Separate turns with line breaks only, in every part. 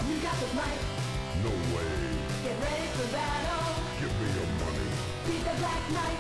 You got the mic.
No way.
Get ready for battle.
Give me your money.
Beat the Black Knight.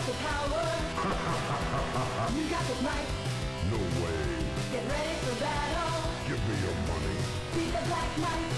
The power. You got the mic.
No way.
Get ready for battle.
Give me your money.
Beat the Black Knight.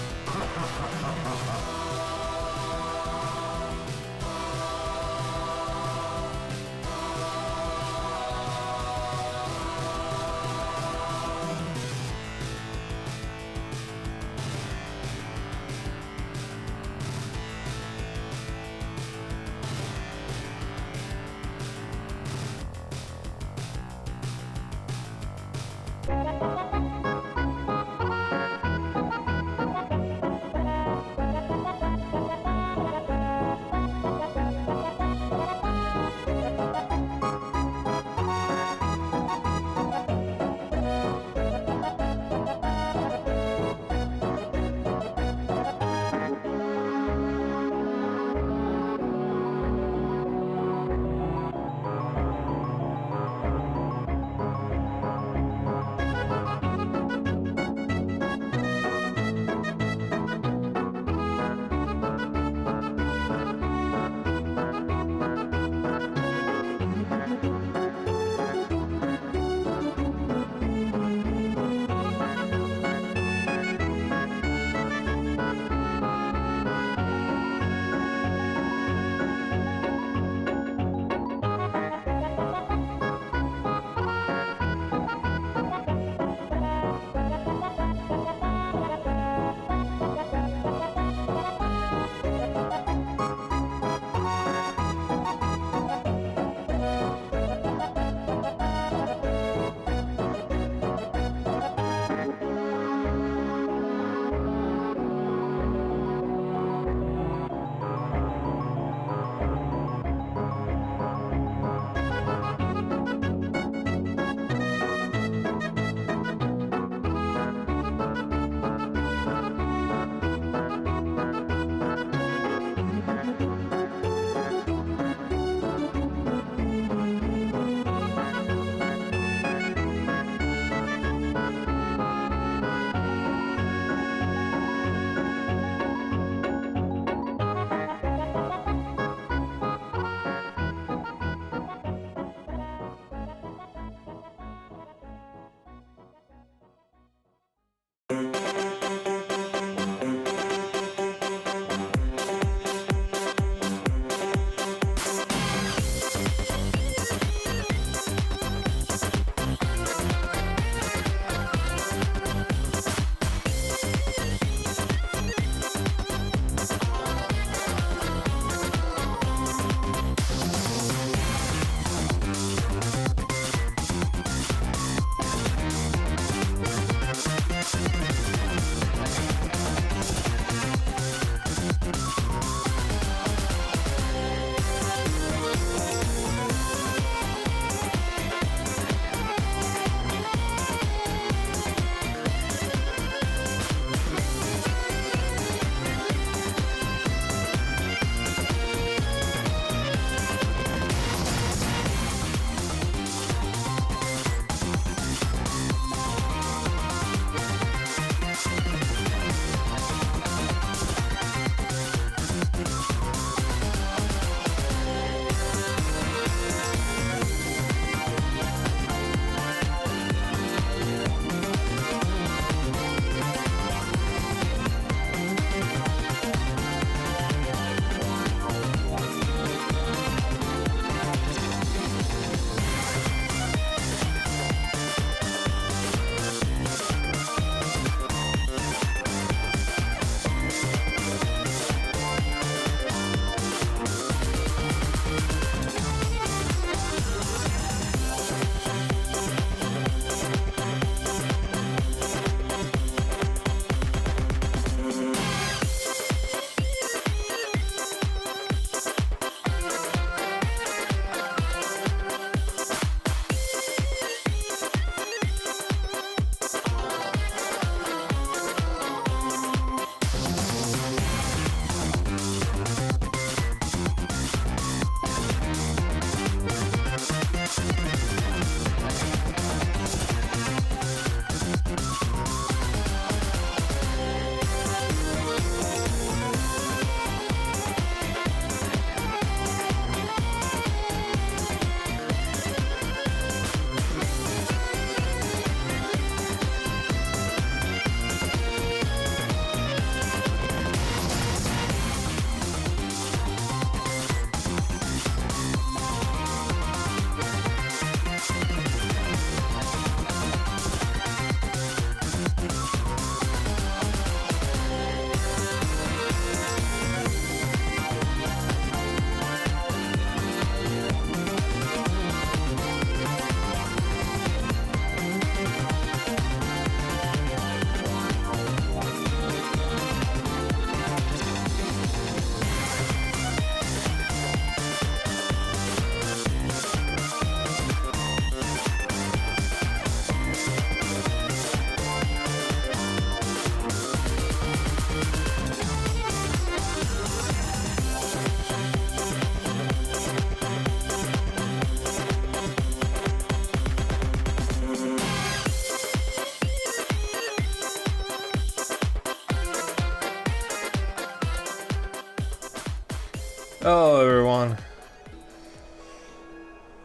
Hello everyone.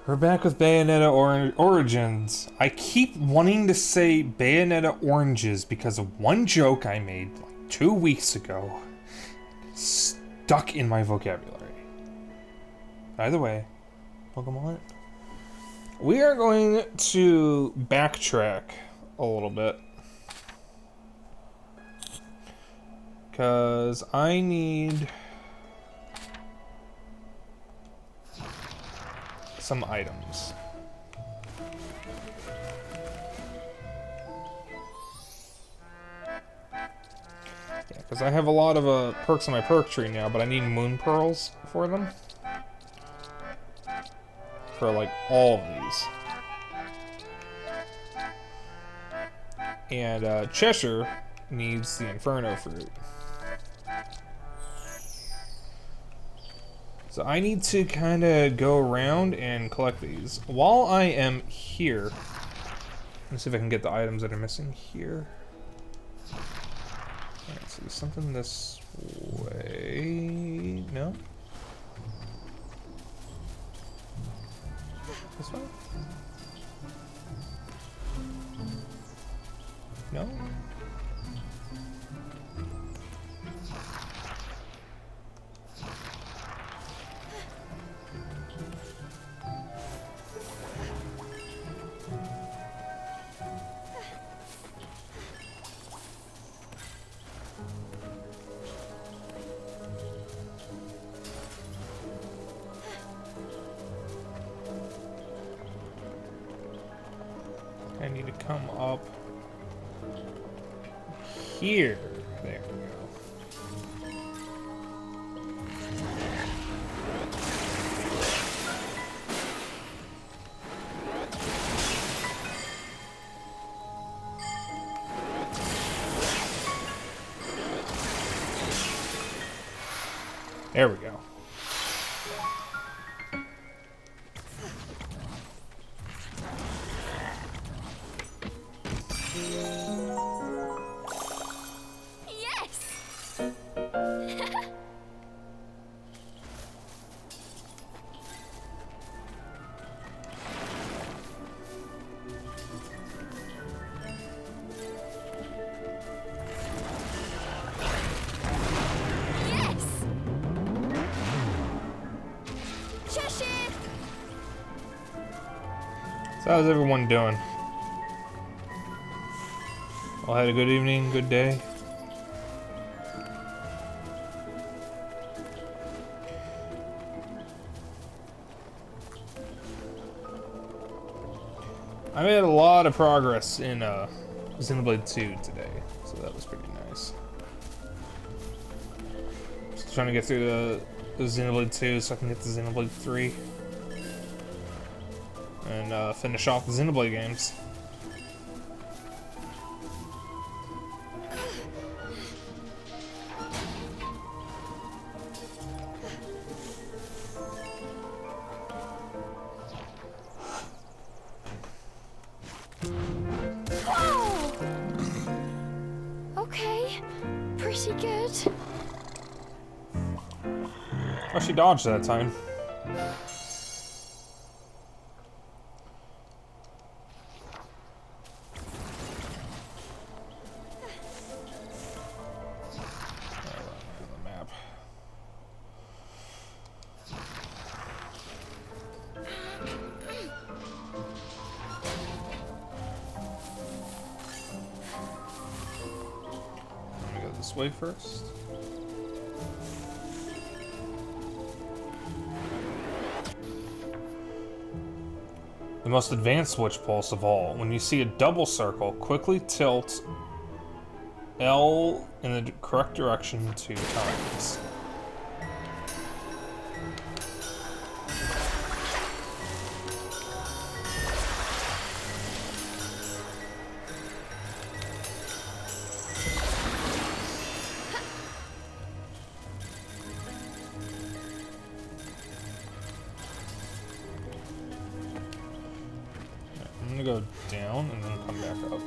We're back with Bayonetta Origins. I keep wanting to say Bayonetta Oranges because of one joke I made like 2 weeks ago. Stuck in my vocabulary. Either way, Pokemon. We are going to backtrack a little bit. Because I need some items. Yeah, because I have a lot of perks on my perk tree now, but I need moon pearls for them. For like all of these. And Cheshire needs the Inferno fruit. So I need to kind of go around and collect these. While I am here, let's see if I can get the items that are missing here. Alright, so there's something this way. No? This way? No? I need to come up here. There we go. There we go. So how's everyone doing? All had a good evening, good day? I made a lot of progress in Xenoblade 2 today, so that was pretty nice. Just trying to get through the Xenoblade 2 so I can get to Xenoblade 3. And finish off the Xenoblade games.
Whoa! Okay, pretty good.
Oh, she dodged that time. This way first. The most advanced switch pulse of all. When you see a double circle, quickly tilt L in the correct direction 2 times. I'm gonna go down and then come back up.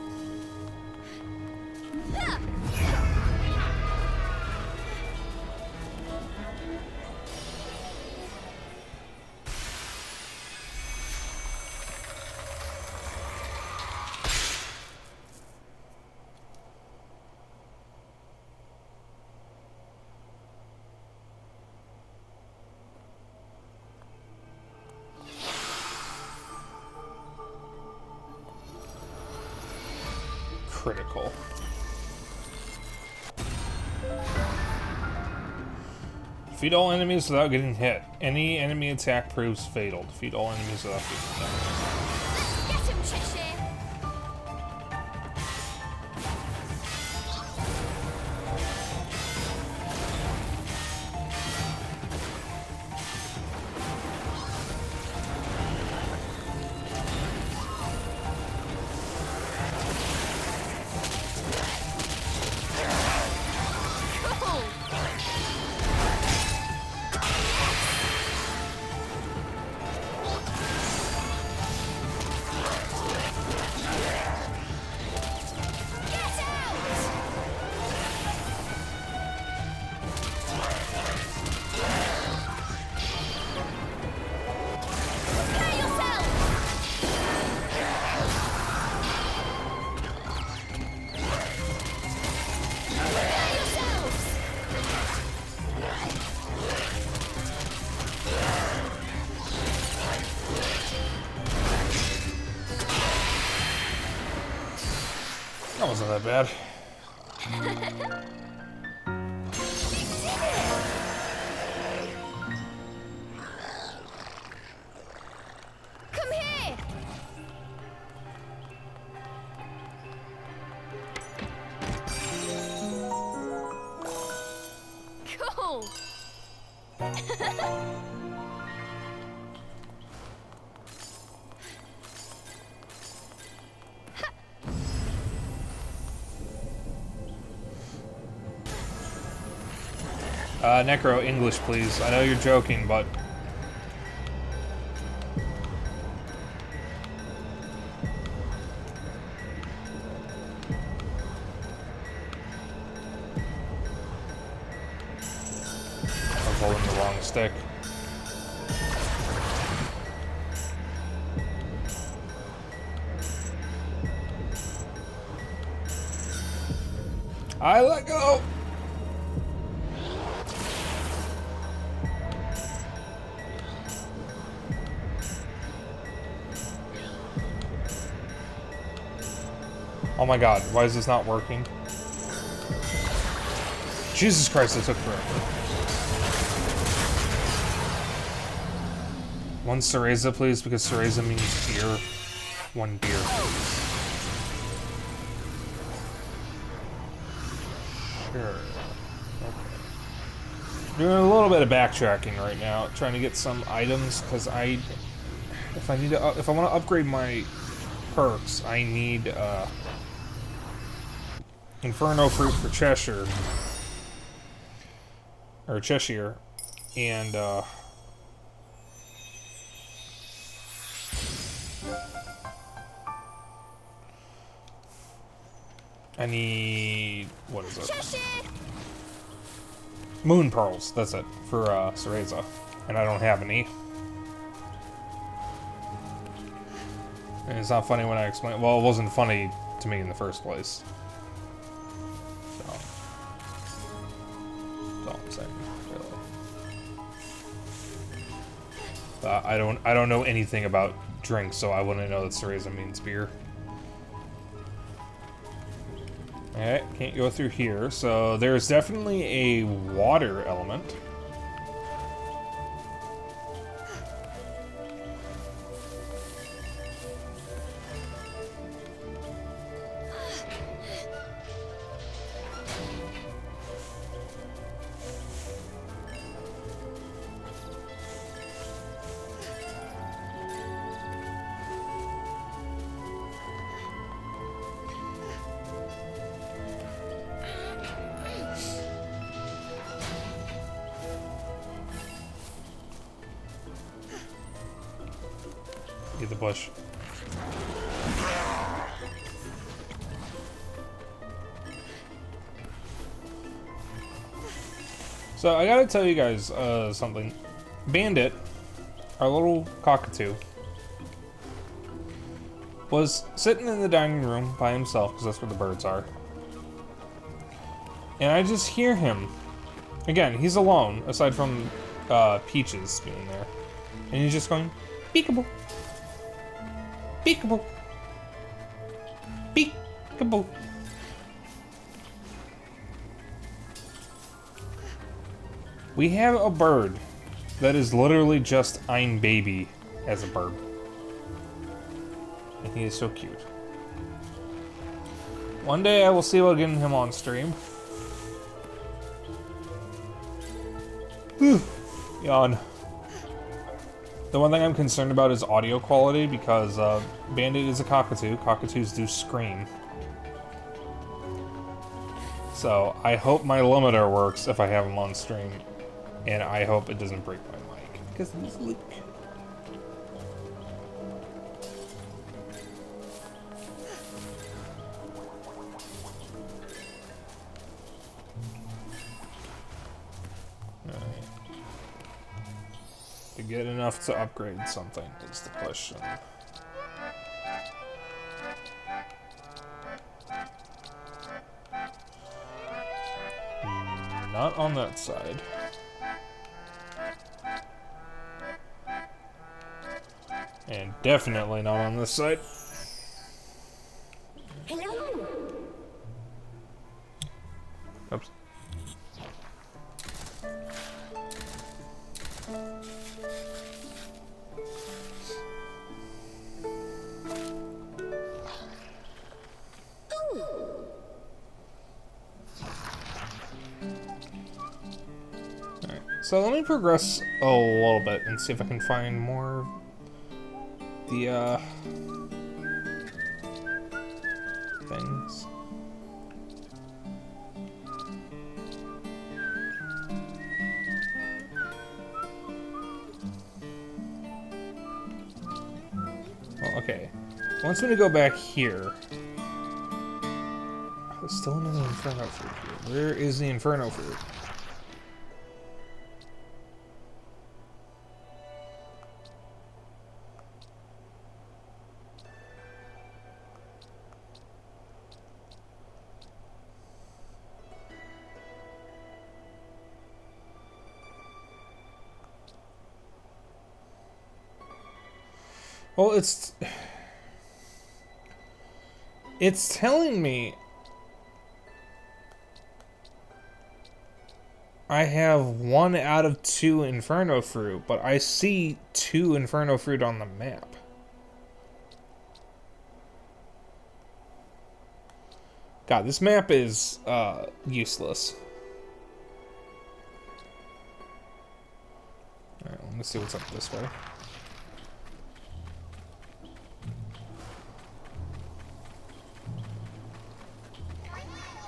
critical. Defeat all enemies without getting hit. Any enemy attack proves fatal. Defeat all enemies without getting hit.
Get him, Cheshire!
That wasn't that bad.
Come here! Cool!
Necro, English, please. I know you're joking, but... I was holding the wrong stick. I let go! Oh my god, why is this not working? Jesus Christ, it took forever. One Cereza, please, because Cereza means beer. One beer, please. Sure. Okay. Doing a little bit of backtracking right now, trying to get some items, because if I want to upgrade my perks, I need, Inferno Fruit for Cheshire. Or Cheshire. And, I need... what is it?
Cheshire!
Moon Pearls, that's it, for, Cereza. And I don't have any. And it's not funny when I explain... well, it wasn't funny to me in the first place. I don't know anything about drinks, so I wouldn't know that Cereza means beer. Alright, can't go through here. So there's definitely a water element. Get the bush. So I gotta tell you guys something. Bandit, our little cockatoo, was sitting in the dining room by himself, because that's where the birds are. And I just hear him. Again, he's alone, aside from Peaches being there. And he's just going, peekaboo. Peekaboo. Peekaboo. We have a bird that is literally just Ein Baby as a bird. And he is so cute. One day I will see about getting him on stream. Whew. Yawn. The one thing I'm concerned about is audio quality because Bandit is a cockatoo. Cockatoos do scream. So I hope my limiter works if I have him on stream. And I hope it doesn't break my mic. Because he's Luke. To get enough to upgrade something is the question. Not on that side. And definitely not on this side. Oops. So let me progress a little bit and see if I can find more of the things. Well, okay. Once we go back here, there's still another Inferno fruit here. Where is the Inferno fruit? Well, it's telling me I have 1 out of 2 Inferno fruit, but I see 2 Inferno fruit on the map. God, this map is useless. Alright, let me see what's up this way.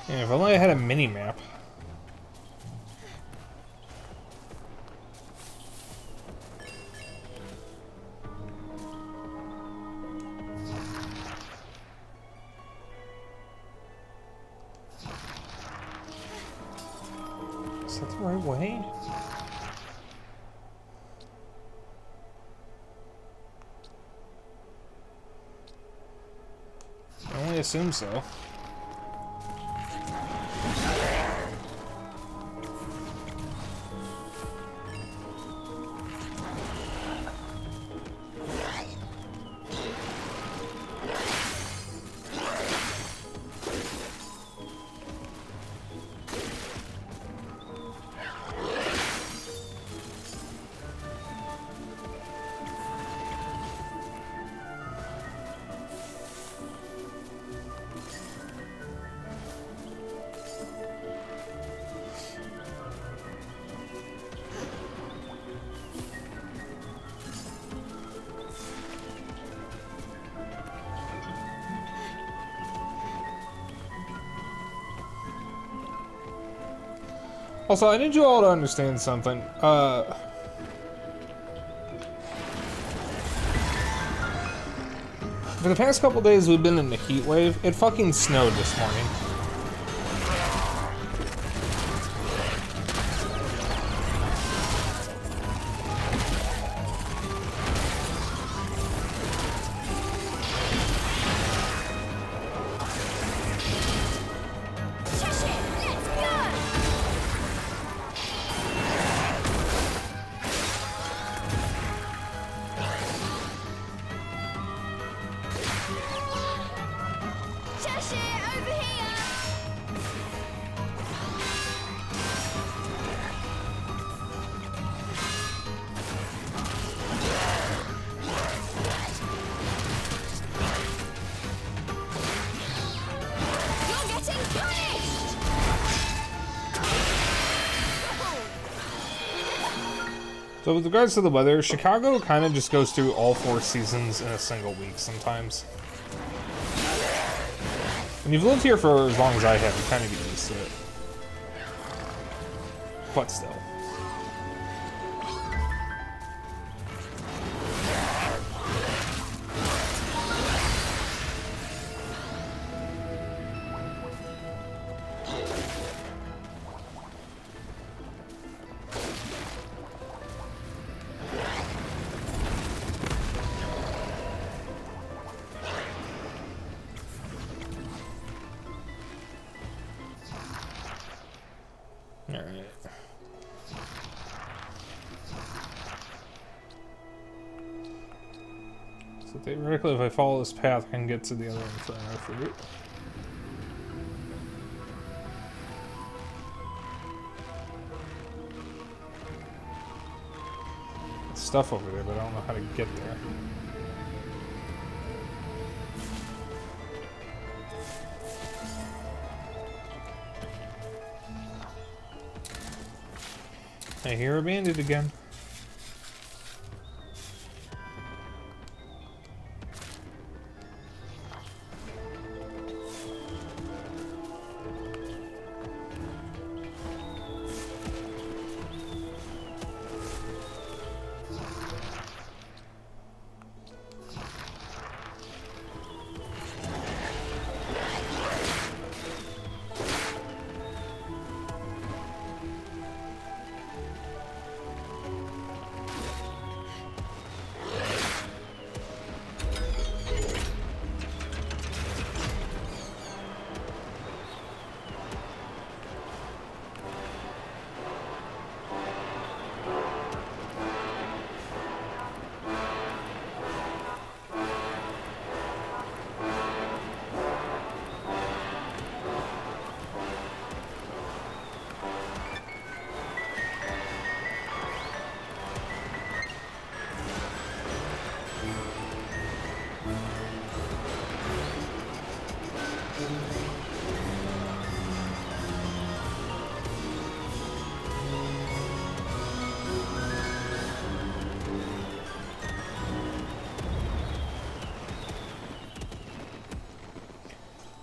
Yeah, if only I had a mini-map. Is that the right way? I only assume so. Also, I need you all to understand something. For the past couple days we've been in the heat wave. It fucking snowed this morning.
Cheshire, over here!
So with regards to the weather, Chicago kind of just goes through all 4 seasons in a single week sometimes. When you've lived here for as long as I have, you kind of get used to it. But still. Alright. So theoretically, if I follow this path, I can get to the other Inferno fruit. There's stuff over there, but I don't know how to get there. I hear a bandit again.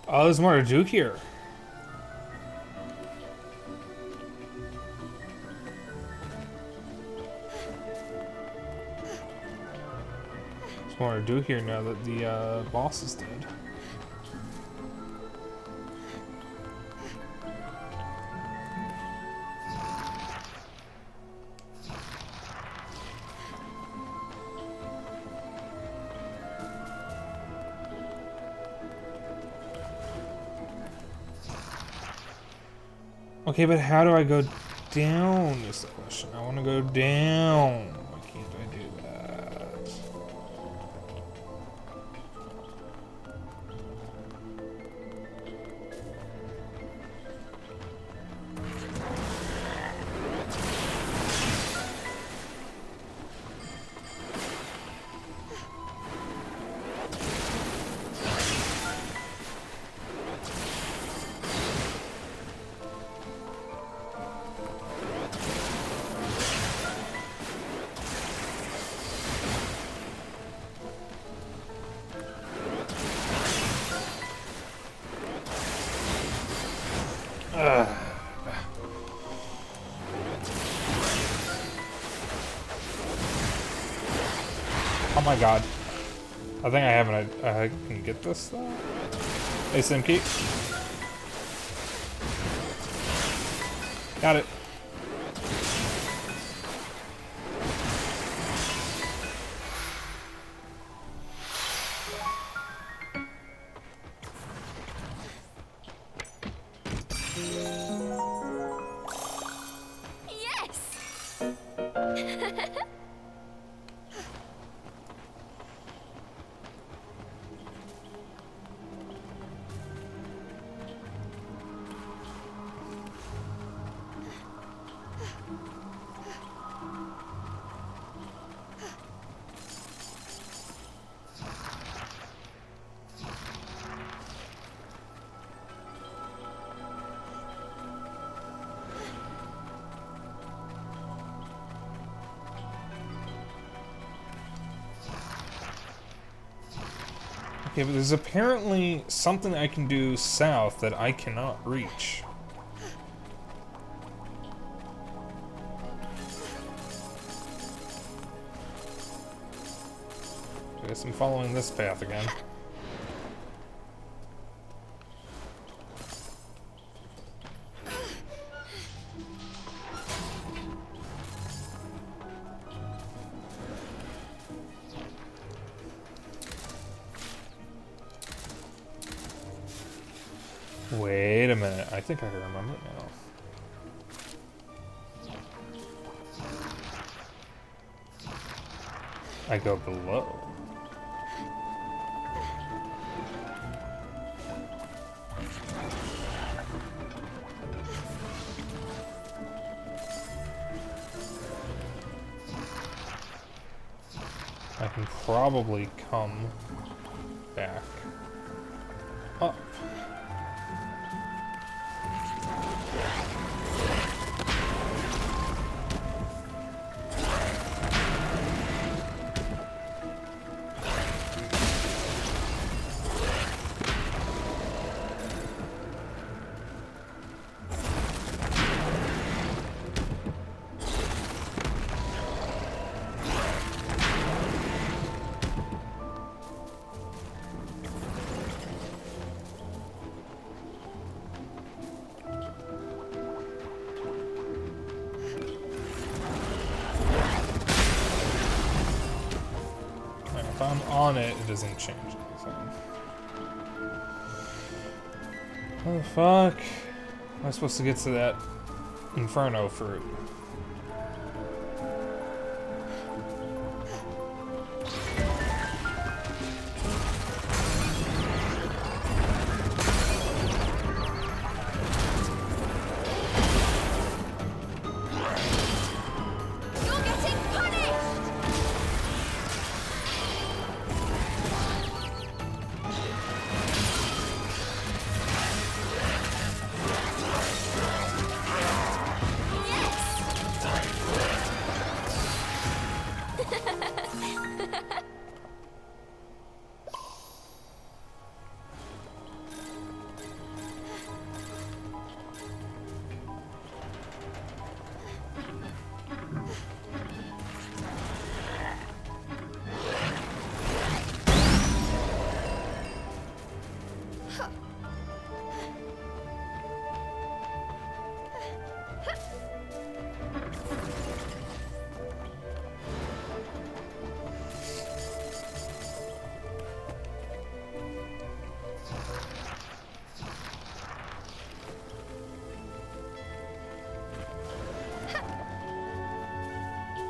Oh, there's more to do here. There's more to do here now that the boss is dead. Okay, but how do I go down is the question. I want to go down. Why can't I do that? Oh my god. I think I have I can get this though. Hey Simkey. Got it. Yeah, but there's apparently something I can do south that I cannot reach. I guess I'm following this path again. Wait a minute, I think I remember now. I go below. I can probably come back up. If I'm on it, it doesn't change anything. How the fuck am I supposed to get to that Inferno fruit?
You're getting punished!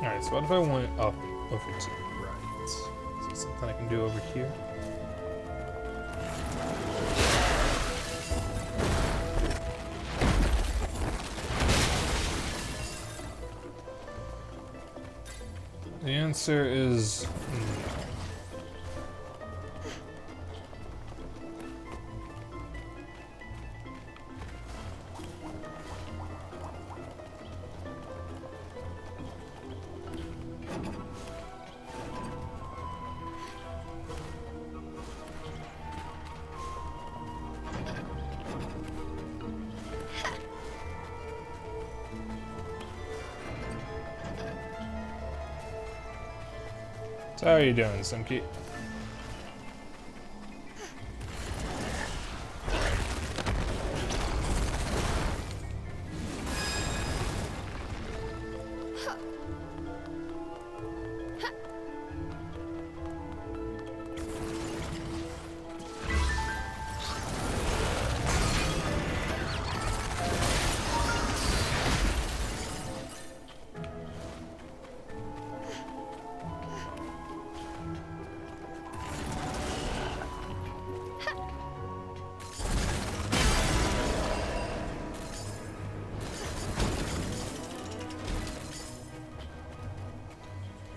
Alright, so what if I went up over to the right? Is there something I can do over here? The answer is no. So how are you doing, Simki?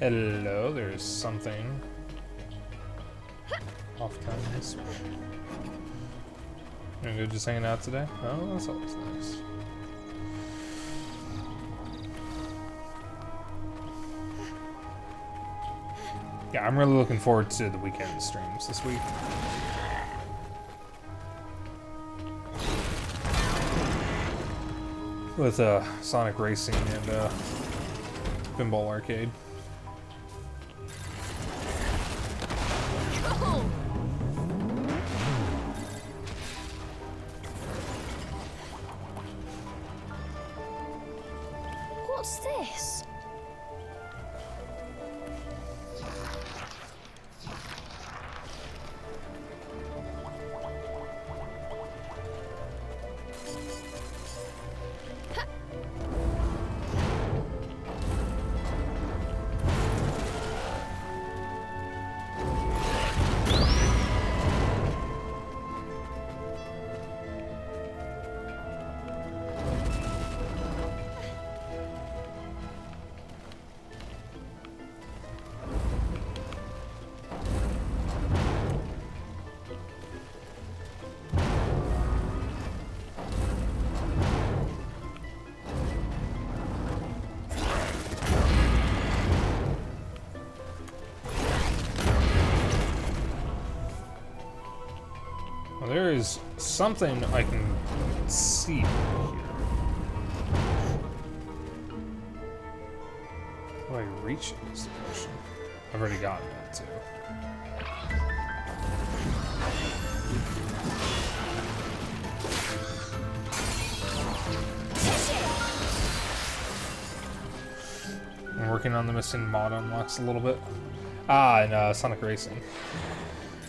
Hello, there's something off time this way. You're good just hanging out today? Oh, that's always nice. Yeah, I'm really looking forward to the weekend streams this week. with Sonic Racing and Pinball Arcade.
Cool. What's this?
Well, there is something I can see here. How do I reach it is the question. I've already gotten that too. I'm working on the missing mod unlocks a little bit. Ah, and Sonic Racing.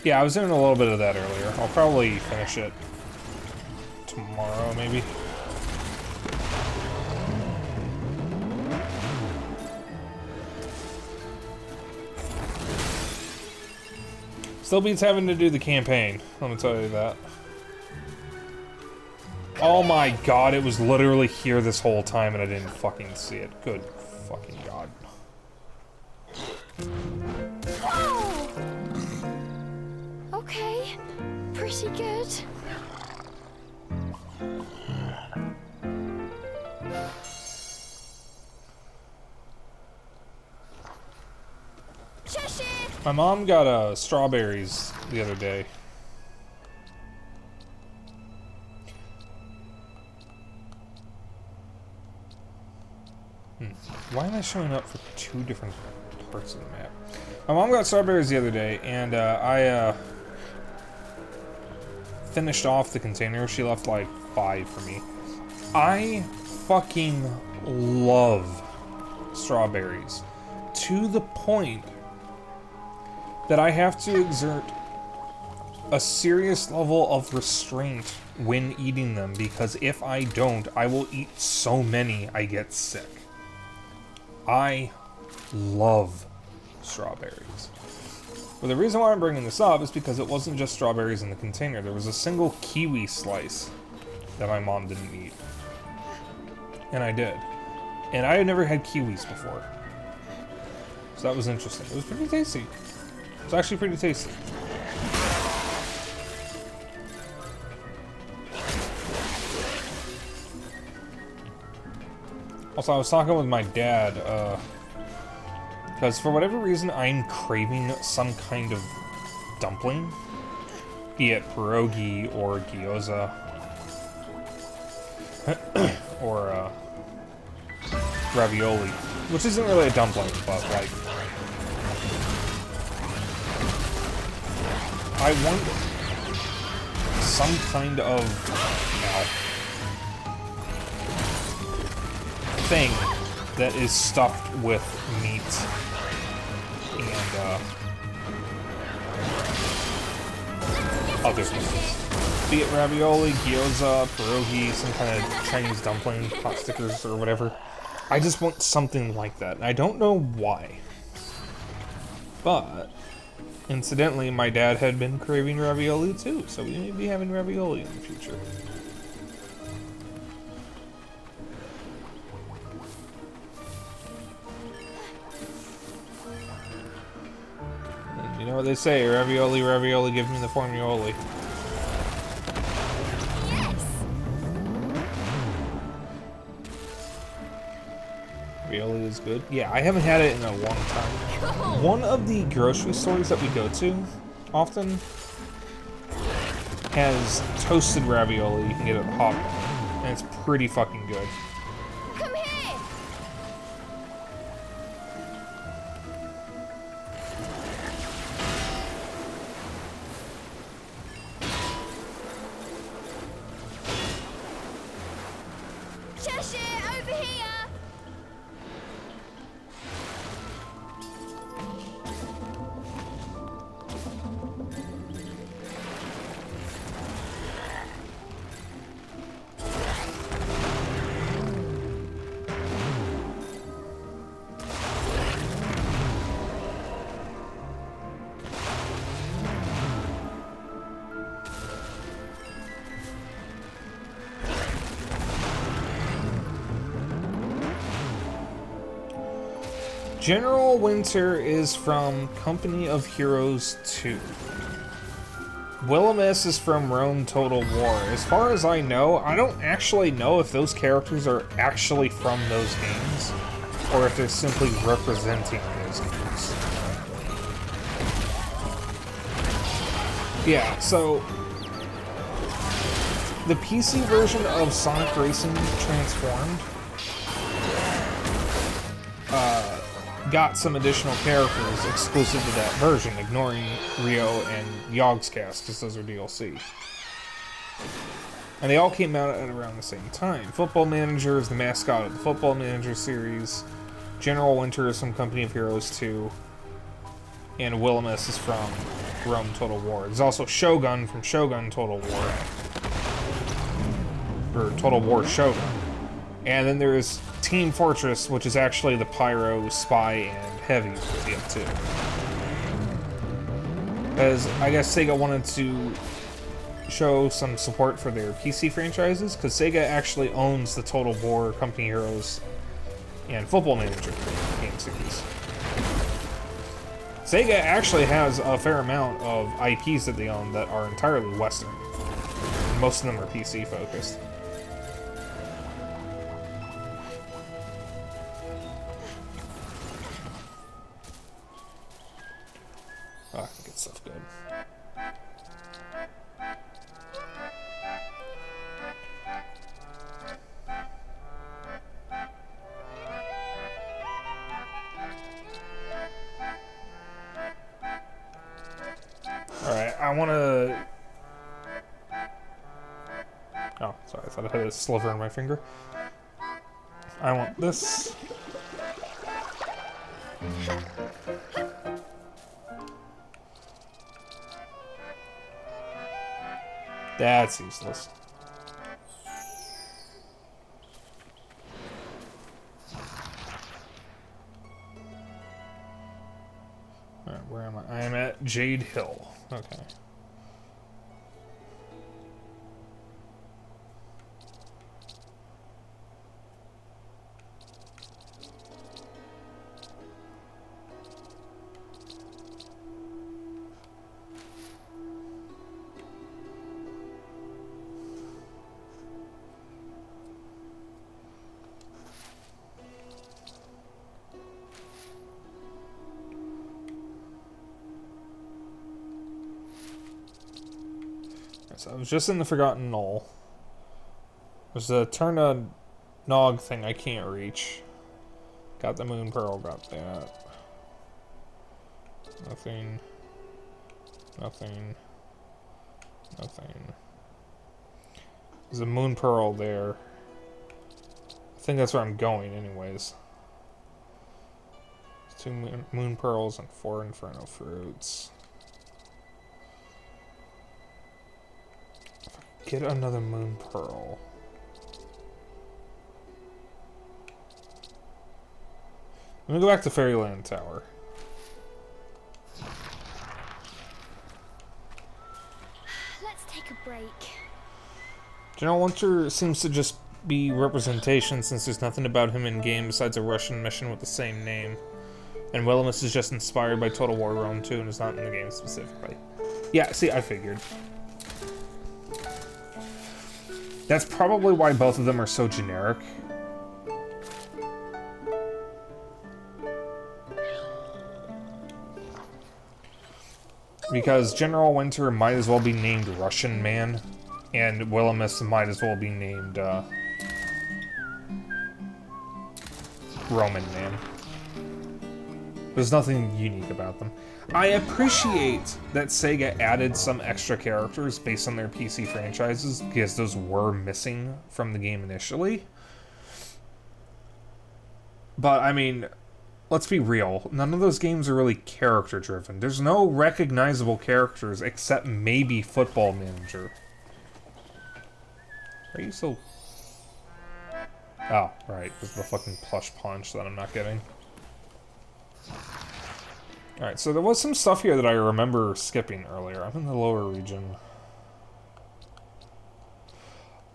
Yeah, I was doing a little bit of that earlier. I'll probably finish it tomorrow, maybe. Still beats having to do the campaign, let me tell you that. Oh my god, it was literally here this whole time and I didn't fucking see it. Good fucking god.
Whoa! Okay, pretty good. Cheshire!
My mom got strawberries the other day. Why am I showing up for two different parts of the map? My mom got strawberries the other day, and I finished off the container. She left like 5 for me. I fucking love strawberries to the point that I have to exert a serious level of restraint when eating them, because if I don't, I will eat so many I get sick. I love strawberries. Well, the reason why I'm bringing this up is because it wasn't just strawberries in the container. There was a single kiwi slice that my mom didn't eat. And I did. And I had never had kiwis before. So that was interesting. It was pretty tasty. It was actually pretty tasty. Also, I was talking with my dad, because for whatever reason, I'm craving some kind of dumpling, be it pierogi or gyoza, or ravioli, which isn't really a dumpling, but like, I want some kind of, thing that is stuffed with meat and other things. Be it ravioli, gyoza, pierogi, some kind of Chinese dumpling, pot stickers, or whatever. I just want something like that. And I don't know why. But, incidentally, my dad had been craving ravioli too, so we may be having ravioli in the future. You know what they say, ravioli, ravioli, give me the formioli.
Yes!
Ravioli is good. Yeah, I haven't had it in a long time.
Cool!
One of the grocery stores that we go to often has toasted ravioli. You can get it hot, and it's pretty fucking good.
Cheshire, over here!
General Winter is from Company of Heroes 2. Wilhelmus is from Rome Total War. As far as I know, I don't actually know if those characters are actually from those games, or if they're simply representing those games. Yeah, so the PC version of Sonic Racing Transformed got some additional characters exclusive to that version, ignoring Rio and Yogscast, because those are DLC. And they all came out at around the same time. Football Manager is the mascot of the Football Manager series. General Winter is from Company of Heroes 2. And Wilhelmus is from Rome Total War. There's also Shogun from Shogun Total War. Or Total War Shogun. And then there's Team Fortress, which is actually the Pyro, Spy, and Heavy team too. As I guess Sega wanted to show some support for their PC franchises, because Sega actually owns the Total War, Company Heroes, and Football Manager game series. Sega actually has a fair amount of IPs that they own that are entirely Western. Most of them are PC focused. Oh, I can get stuff good. Alright, I want to... Oh, sorry, I thought I had a sliver in my finger. I want this. That's useless. Alright, where am I? I am at Jade Hill. Okay. So I was just in the Forgotten Knoll. There's a Turna Nog thing I can't reach. Got the Moon Pearl, got that. Nothing. Nothing. Nothing. There's a Moon Pearl there. I think that's where I'm going anyways. 2 Moon Pearls and 4 Inferno Fruits. Get another Moon Pearl. Let me go back to Fairyland Tower.
Let's take a break.
General Winter seems to just be representation, since there's nothing about him in game besides a Russian mission with the same name. And Wilhelmus is just inspired by Total War Rome 2 and is not in the game specifically. Yeah, see, I figured. That's probably why both of them are so generic. Because General Winter might as well be named Russian Man, and Wilhelmus might as well be named Roman Man. There's nothing unique about them. I appreciate that Sega added some extra characters based on their PC franchises, because those were missing from the game initially. But, I mean, let's be real. None of those games are really character-driven. There's no recognizable characters except maybe Football Manager. Are you so... Oh, right. It's the fucking plush punch that I'm not getting. Alright, so there was some stuff here that I remember skipping earlier. I'm in the lower region.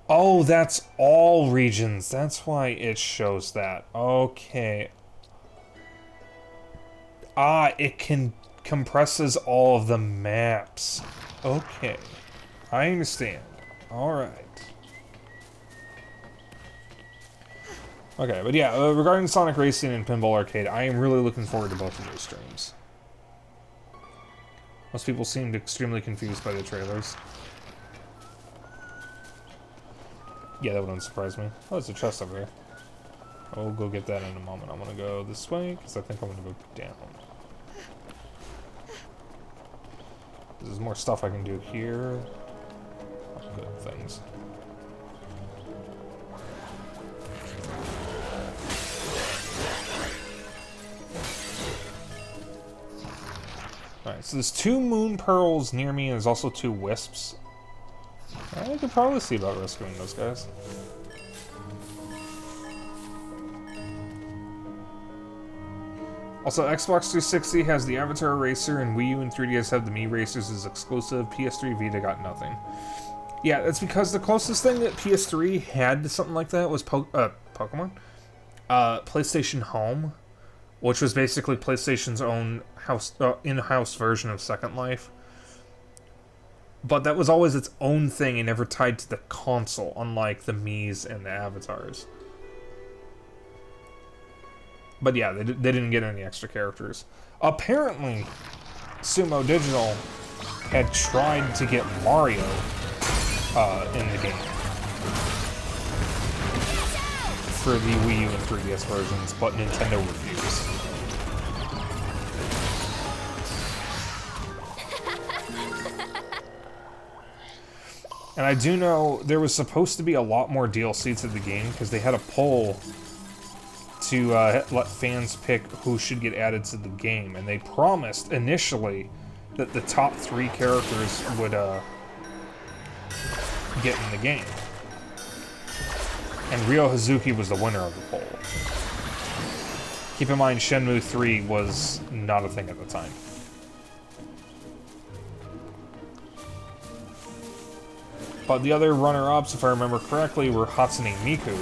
Oh, that's all regions. That's why it shows that. Okay. Ah, it compresses all of the maps. Okay. I understand. Alright. Okay, but yeah, regarding Sonic Racing and Pinball Arcade, I am really looking forward to both of those streams. Most people seemed extremely confused by the trailers. Yeah, that wouldn't surprise me. Oh, there's a chest over there. I'll go get that in a moment. I'm gonna go this way, because I think I'm gonna go down. There's more stuff I can do here. Oh, good things. Alright, so there's 2 moon pearls near me, and there's also 2 wisps. I could probably see about rescuing those guys. Also, Xbox 360 has the Avatar Racer, and Wii U and 3DS have the Mii Racers as exclusive. PS3 Vita got nothing. Yeah, that's because the closest thing that PS3 had to something like that was Pokemon. PlayStation Home, which was basically PlayStation's own in-house version of Second Life. But that was always its own thing and never tied to the console, unlike the Mii's and the Avatars. But yeah, they didn't get any extra characters. Apparently, Sumo Digital had tried to get Mario in the game for the Wii U and 3DS versions, but Nintendo refused. And I do know there was supposed to be a lot more DLC to the game because they had a poll to let fans pick who should get added to the game, and they promised initially that the top 3 characters would get in the game. And Ryo Hazuki was the winner of the poll. Keep in mind, Shenmue 3 was not a thing at the time. But the other runner-ups, if I remember correctly, were Hatsune Miku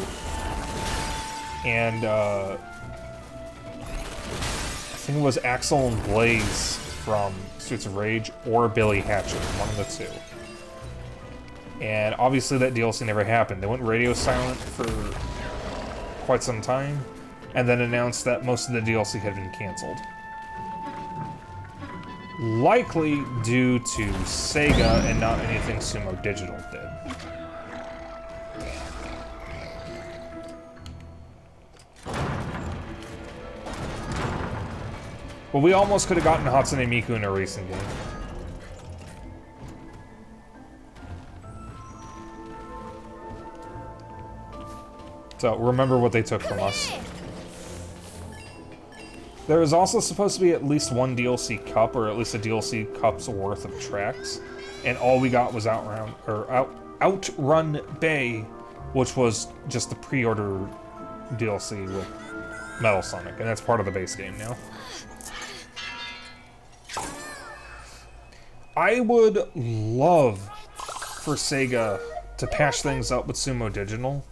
and I think it was Axel and Blaze from Streets of Rage, or Billy Hatchet, one of the 2. And obviously that DLC never happened. They went radio silent for quite some time, and then announced that most of the DLC had been cancelled. Likely due to Sega and not anything Sumo Digital did. Well, we almost could have gotten Hatsune Miku in a racing game. So, remember what they took from us. There was also supposed to be at least 1 DLC cup, or at least a DLC cup's worth of tracks, and all we got was Outrun Bay, which was just the pre-order DLC with Metal Sonic, and that's part of the base game now. I would love for Sega to patch things up with Sumo Digital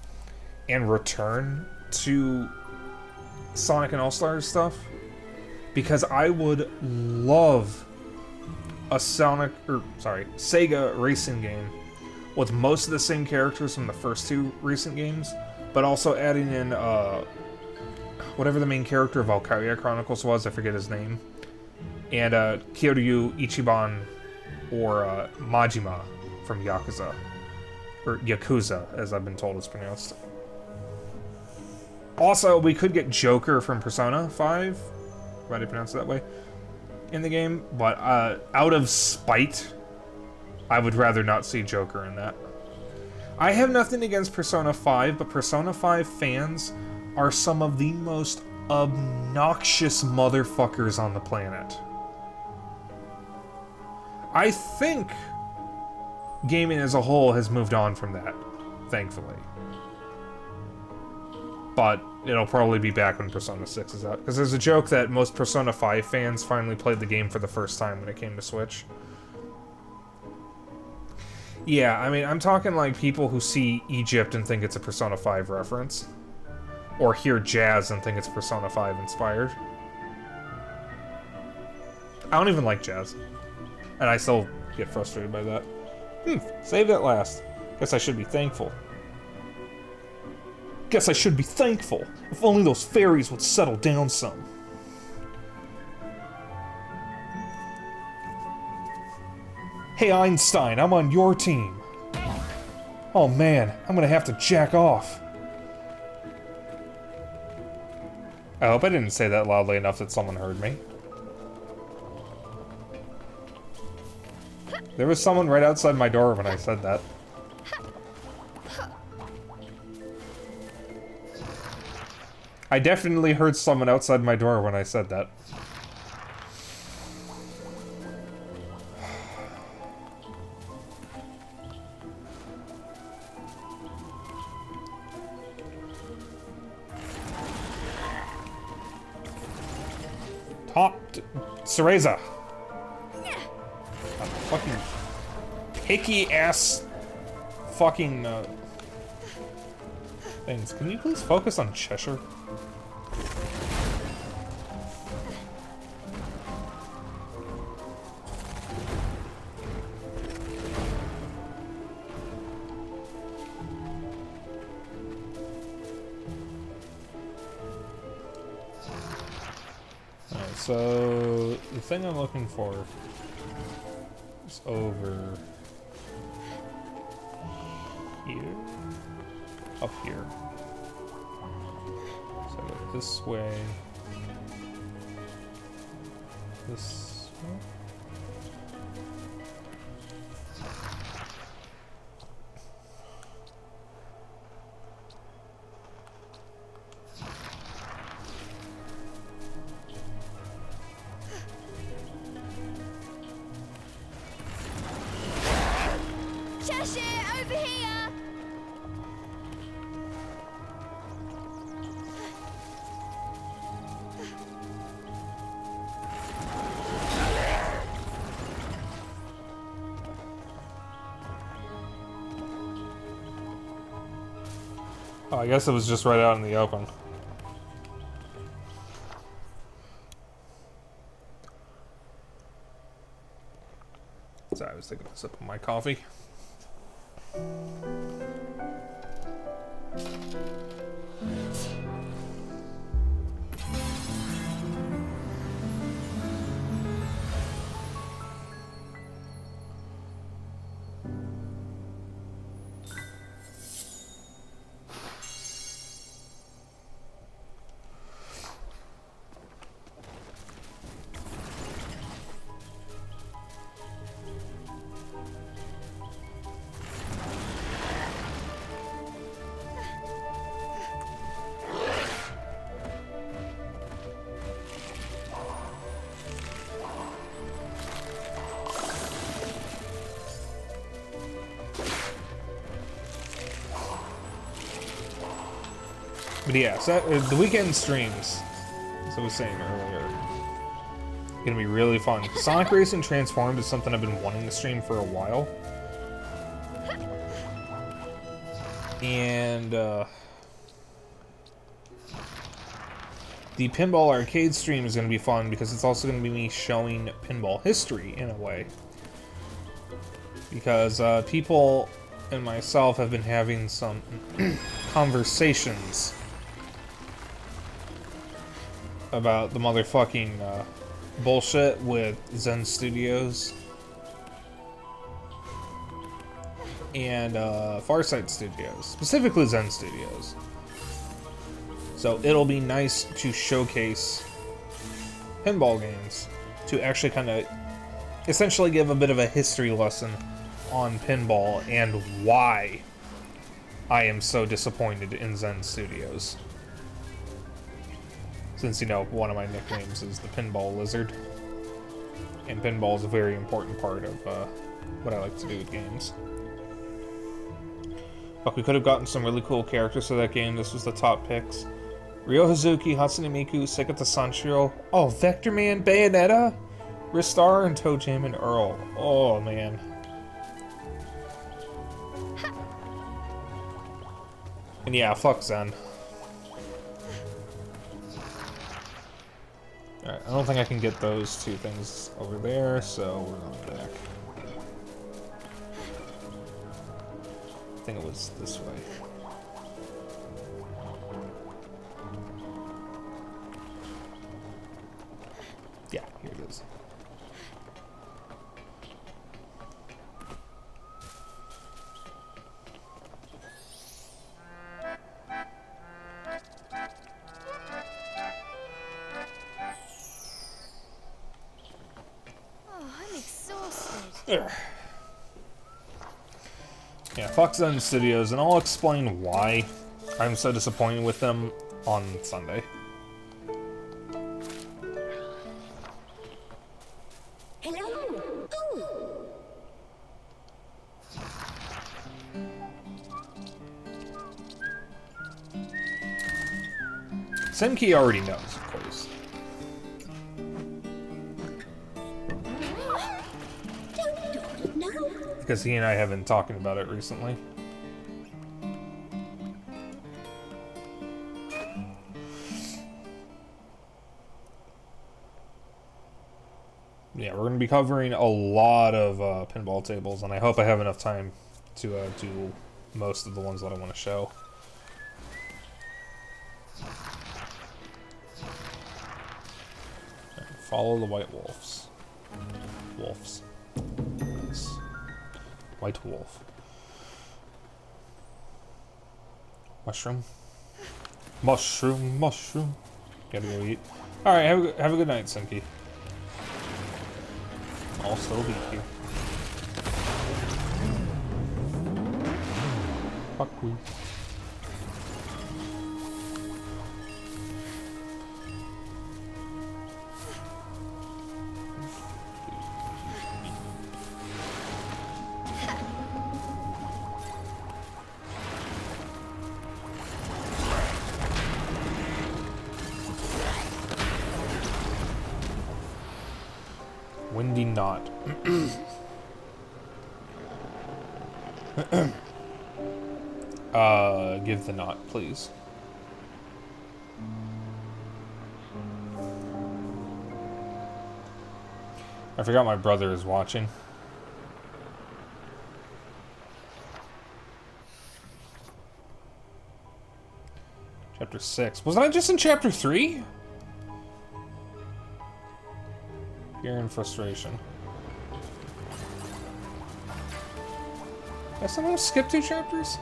and return to Sonic and All-Stars stuff, because I would love a Sega racing game with most of the same characters from the first 2 recent games, but also adding in whatever the main character of Valkyria Chronicles was, I forget his name, and Kyoryu Ichiban or Majima from Yakuza, or Yakuza, as I've been told it's pronounced. Also, we could get Joker from Persona 5, if I did pronounce it that way, in the game, but out of spite, I would rather not see Joker in that. I have nothing against Persona 5, but Persona 5 fans are some of the most obnoxious motherfuckers on the planet. I think gaming as a whole has moved on from that, thankfully. But it'll probably be back when Persona 6 is out. Because there's a joke that most Persona 5 fans finally played the game for the first time when it came to Switch. Yeah, I mean, I'm talking like people who see Egypt and think it's a Persona 5 reference. Or hear jazz and think it's Persona 5 inspired. I don't even like jazz. And I still get frustrated by that. Saved at last. Guess I should be thankful. Guess I should be thankful. If only those fairies would settle down some. Hey Einstein, I'm on your team. Oh man, I'm gonna have to jack off. I hope I didn't say that loudly enough that someone heard me. There was someone right outside my door when I said that. I definitely heard someone outside my door when I said that. Cereza! Fucking picky ass fucking things. Can you please focus on Cheshire? Alright, so the thing I'm looking for is over here. Up here. So I go this way. This way.
Cheshire, over here!
Oh, I guess it was just right out in the open. Sorry, I was taking a sip of my coffee. But yeah, so the weekend streams, as I was saying earlier, gonna be really fun. Sonic Racing Transformed is something I've been wanting to stream for a while. And the Pinball Arcade stream is gonna be fun because it's also gonna be me showing pinball history in a way. Because people and myself have been having some conversations about the motherfucking bullshit with Zen Studios and Farsight Studios, specifically Zen Studios. So it'll be nice to showcase pinball games to actually kind of essentially give a bit of a history lesson on pinball and why I am so disappointed in Zen Studios. Since, you know, one of my nicknames is the Pinball Lizard. And pinball is a very important part of what I like to do with games. But we could have gotten some really cool characters for that game. This was the top picks. Ryo Hazuki, Hatsune Miku, Sekata Sanshiro. Oh, Vector Man, Bayonetta, Ristar, and Toe Jam and Earl. Oh, man. And yeah, fuck Zen. Alright, I don't think I can get those two things over there, so we're going back. I think it was this way. Yeah, here it is.
Oh, I'm exhausted.
Ugh. Yeah, fuck Zen Studios, and I'll explain why I'm so disappointed with them on Sunday. Senki already knows, of course. Because he and I have been talking about it recently. Yeah, we're going to be covering a lot of pinball tables, and I hope I have enough time to do most of the ones that I want to show. Follow the white wolves. Wolves. Nice. White wolf. Mushroom. Mushroom, mushroom. Gotta go eat. Alright, have a good night, Senki. I'll still beat you. Fuck you. Windy knot. Give the knot, please. I forgot my brother is watching. Chapter 6. Wasn't I just in Chapter 3? Fear and frustration. Did I somehow skip 2 chapters?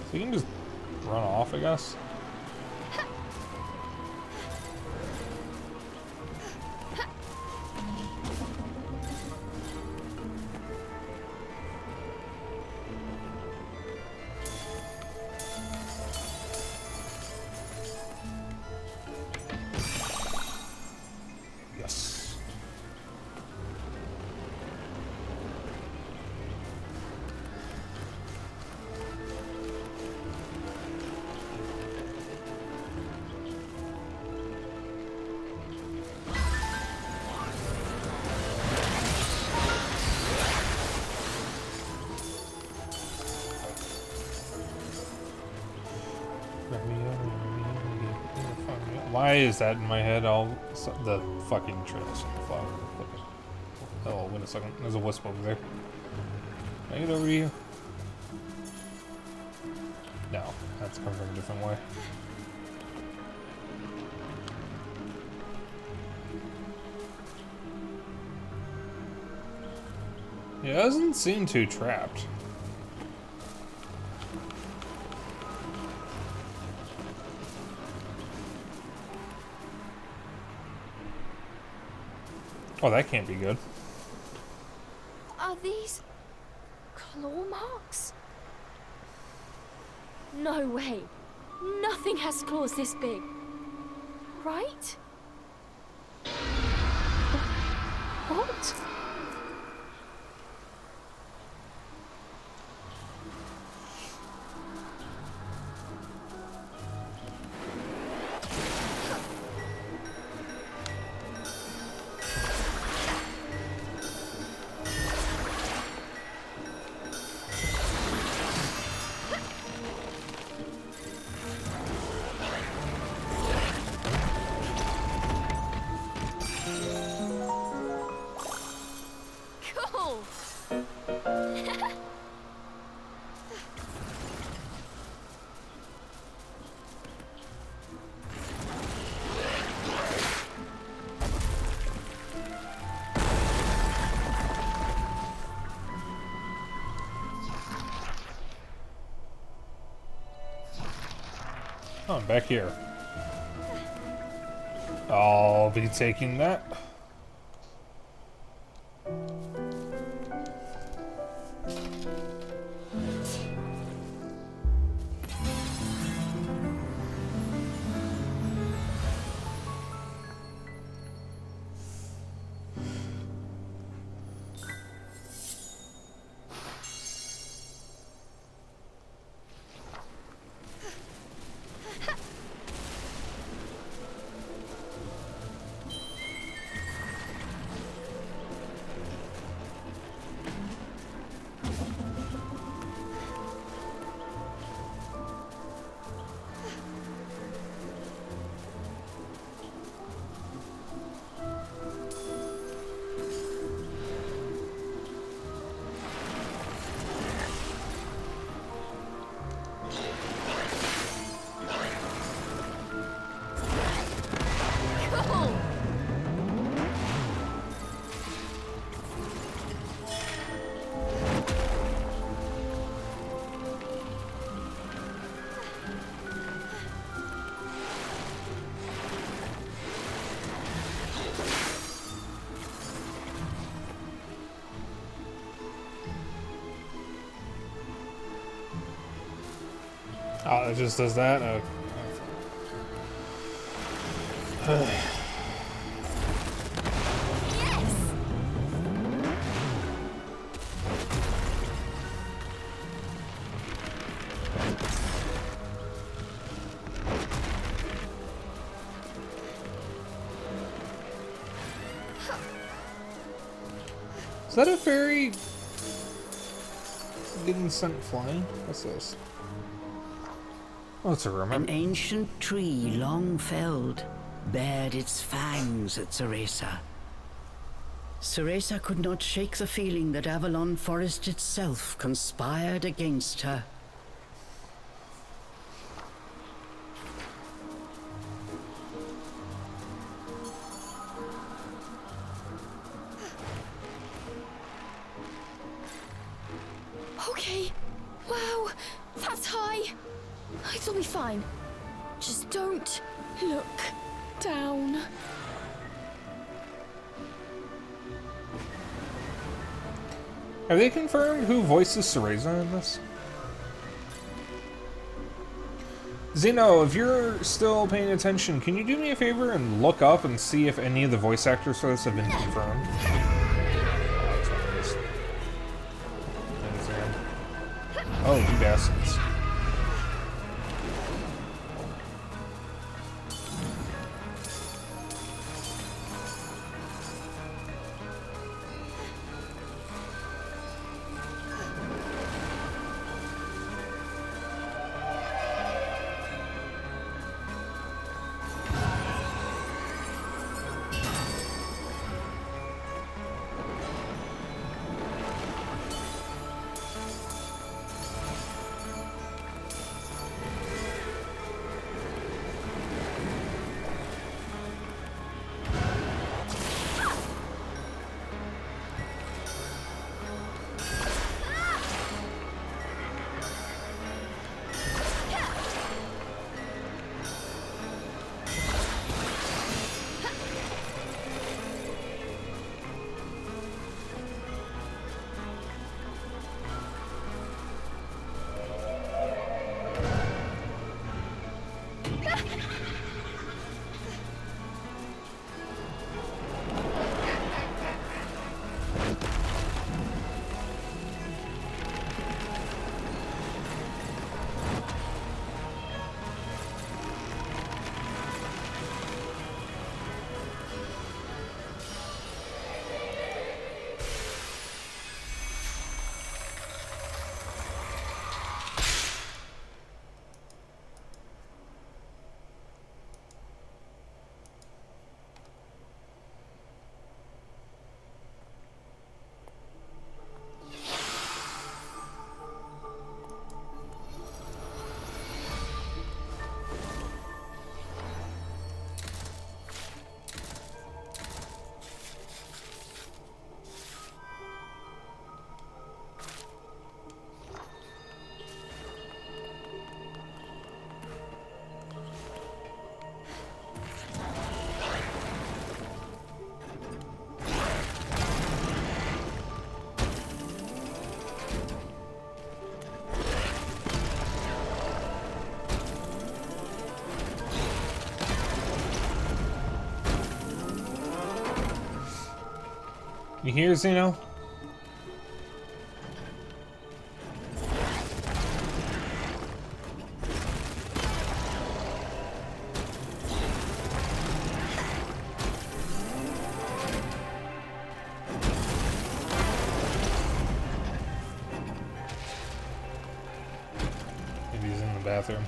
So you can just run off, I guess. Yes. Why is that in my head? The fucking trails on the flower. Oh, wait a second. There's a wisp over there. Can I get over to you? No, that's coming from a different way. He doesn't seem too trapped. Oh, that can't be good.
Are these claw marks? No way. Nothing has claws this big. Right? What? Cool.
Oh, I'm back here. I'll be taking that.
Cool.
Oh, it just does that?
Yes.
Is that a fairy getting sent flying? What's this? Oh, it's a room.
An ancient tree, long felled, bared its fangs at Ceresa. Ceresa could not shake the feeling that Avalon Forest itself conspired against her.
Okay. Wow. That's high. It'll be fine. Just don't look down.
Have they confirmed who voices Cereza in this? Zeno, if you're still paying attention, can you do me a favor and look up and see if any of the voice actors for this have been confirmed? Oh, you bastards. You hear, Zeno? Maybe he's in the bathroom.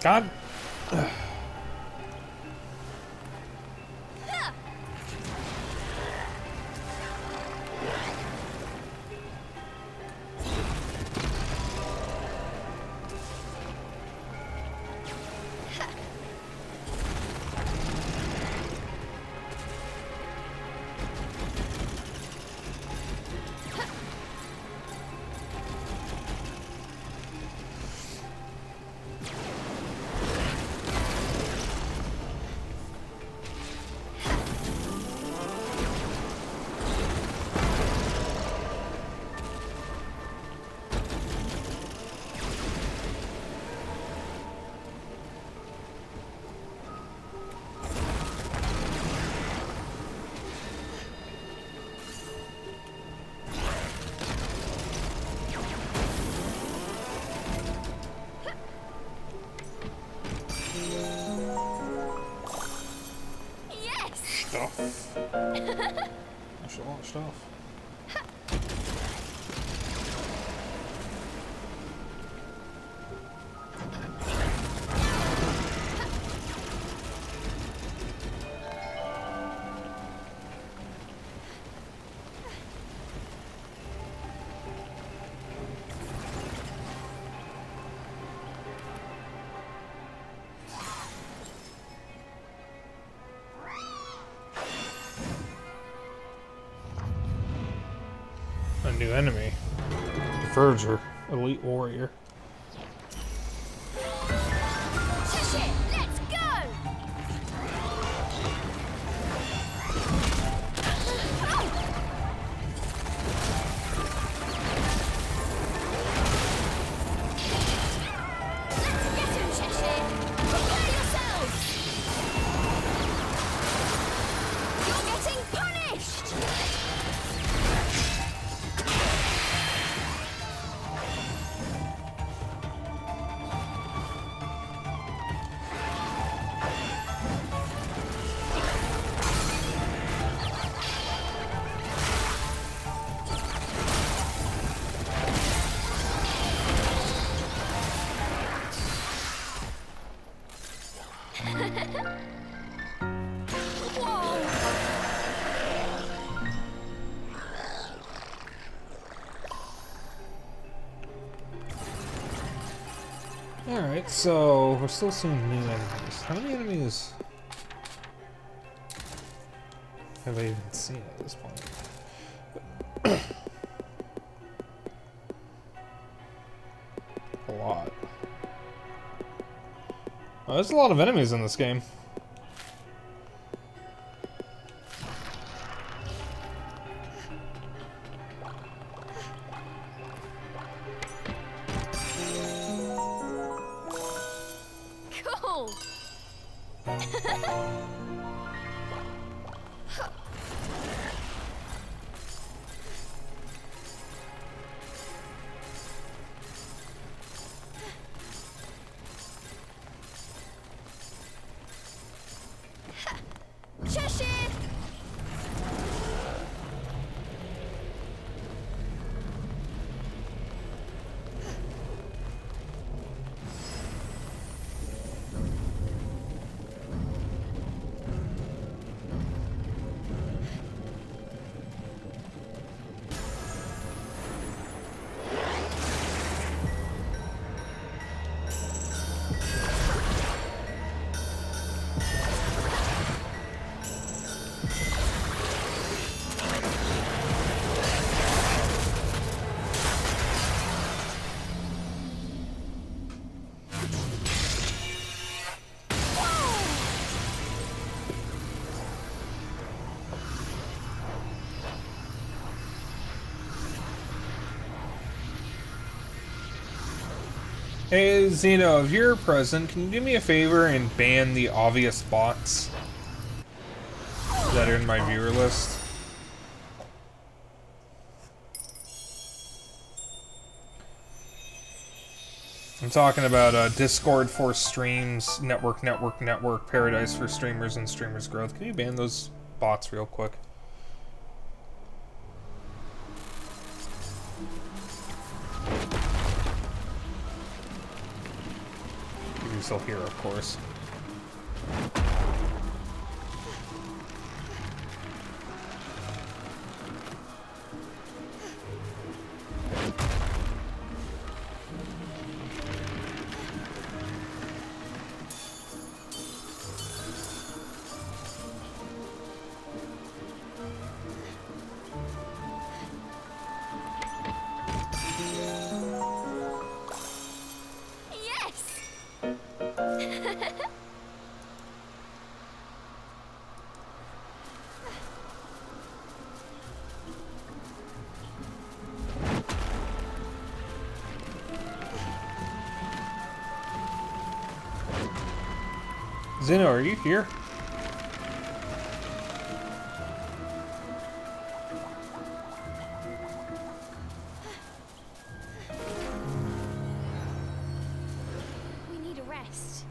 God. Stuff. That's a lot of stuff. A new enemy. Verger, elite warrior.
Push it! Let's go! Let's get him, Cheshire! Prepare yourselves! You're getting punished! Whoa!
Alright, so we're still seeing new enemies. How many enemies have I even seen at this point? A lot. Oh, there's a lot of enemies in this game.
Cool. Cheshire.
Hey Zeno, if you're present, can you do me a favor and ban the obvious bots that are in my viewer list? I'm talking about Discord for streams, network, paradise for streamers, and streamers growth. Can you ban those bots real quick? You're still here, of course.
Yes.
Zeno, are you here?
We need a rest.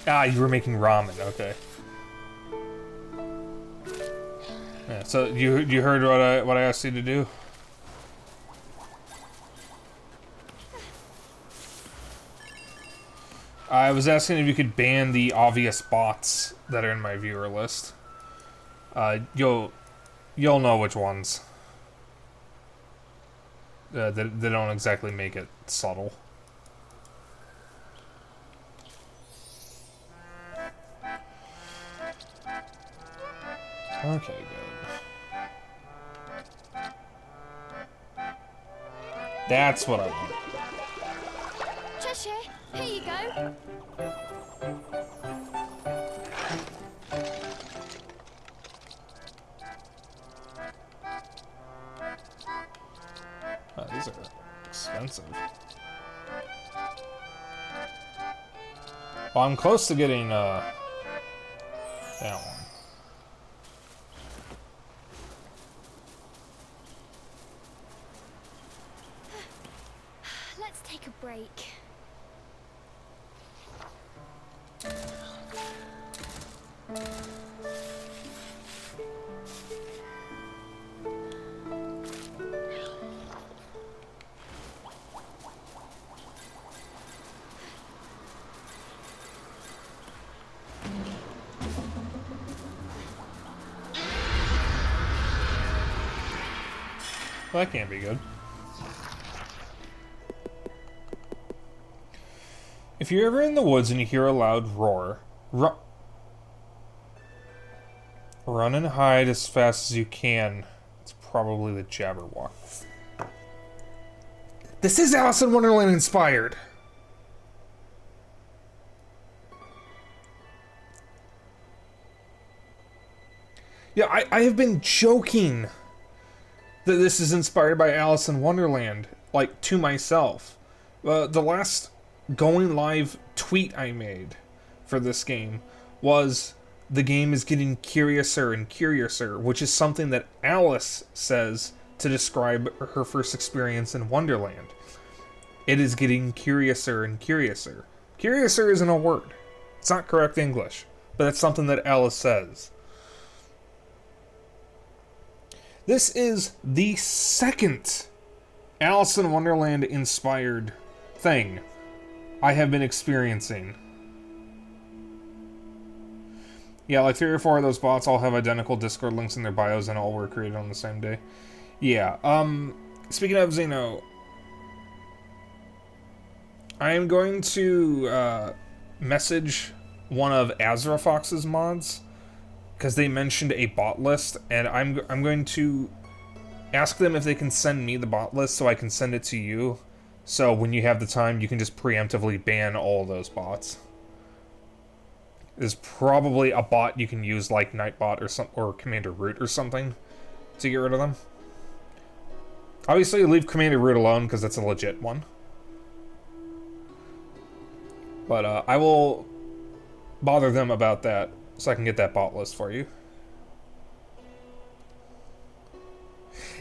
Ah, you were making ramen. Okay. Yeah. So you heard what I asked you to do? I was asking if you could ban the obvious bots that are in my viewer list. You'll know which ones. They don't exactly make it subtle. Okay, good. That's what I want.
Cheshire, here you go.
Oh, these are expensive. Well, I'm close to getting that one.
Let's take a break.
Well, that can't be good. If you're ever in the woods and you hear a loud roar, run and hide as fast as you can. It's probably the Jabberwock. This is Alice in Wonderland inspired. Yeah, I have been joking that this is inspired by Alice in Wonderland, like, to myself. The last going live tweet I made for this game was, the game is getting curiouser and curiouser, which is something that Alice says to describe her first experience in Wonderland. It is getting curiouser and curiouser. Curiouser isn't a word. It's not correct English, but that's something that Alice says. This is the second Alice in Wonderland inspired thing I have been experiencing. Yeah, like 3 or 4 of those bots all have identical Discord links in their bios and all were created on the same day. Yeah, speaking of Xeno, I am going to message one of Azra Fox's mods, because they mentioned a bot list, and I'm going to ask them if they can send me the bot list so I can send it to you, so when you have the time you can just preemptively ban all those bots. There's probably a bot you can use like Nightbot or Commander Root or something to get rid of them. Obviously leave Commander Root alone because that's a legit one. But I will bother them about that so I can get that bot list for you.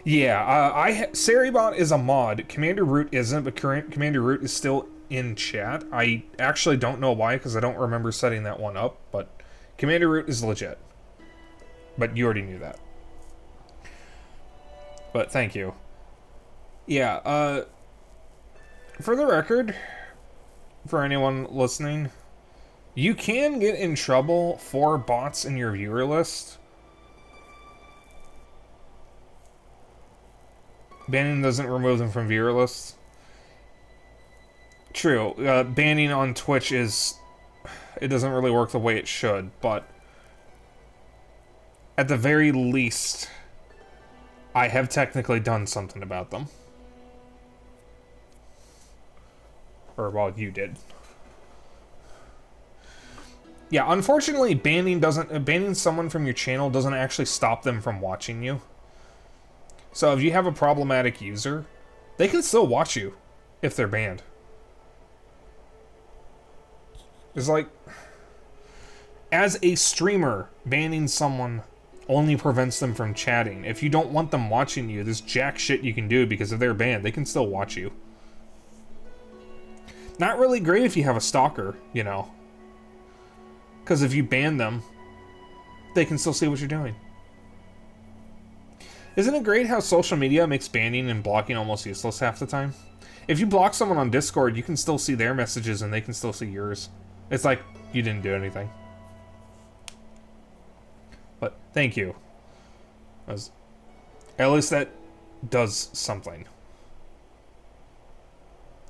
Yeah, Saribot is a mod. Commander Root isn't, but Commander Root is still in chat. I actually don't know why, because I don't remember setting that one up, but Commander Root is legit. But you already knew that. But thank you. Yeah, for the record, for anyone listening, you can get in trouble for bots in your viewer list. Banning doesn't remove them from viewer lists. True, banning on Twitch it doesn't really work the way it should, but at the very least, I have technically done something about them. Or, well, you did. Yeah, unfortunately, banning someone from your channel doesn't actually stop them from watching you. So if you have a problematic user, they can still watch you if they're banned. It's like, as a streamer, banning someone only prevents them from chatting. If you don't want them watching you, there's jack shit you can do, because if they're banned, they can still watch you. Not really great if you have a stalker, you know. Because if you ban them, they can still see what you're doing. Isn't it great how social media makes banning and blocking almost useless half the time? If you block someone on Discord, you can still see their messages and they can still see yours. It's like you didn't do anything. But thank you. At least that does something.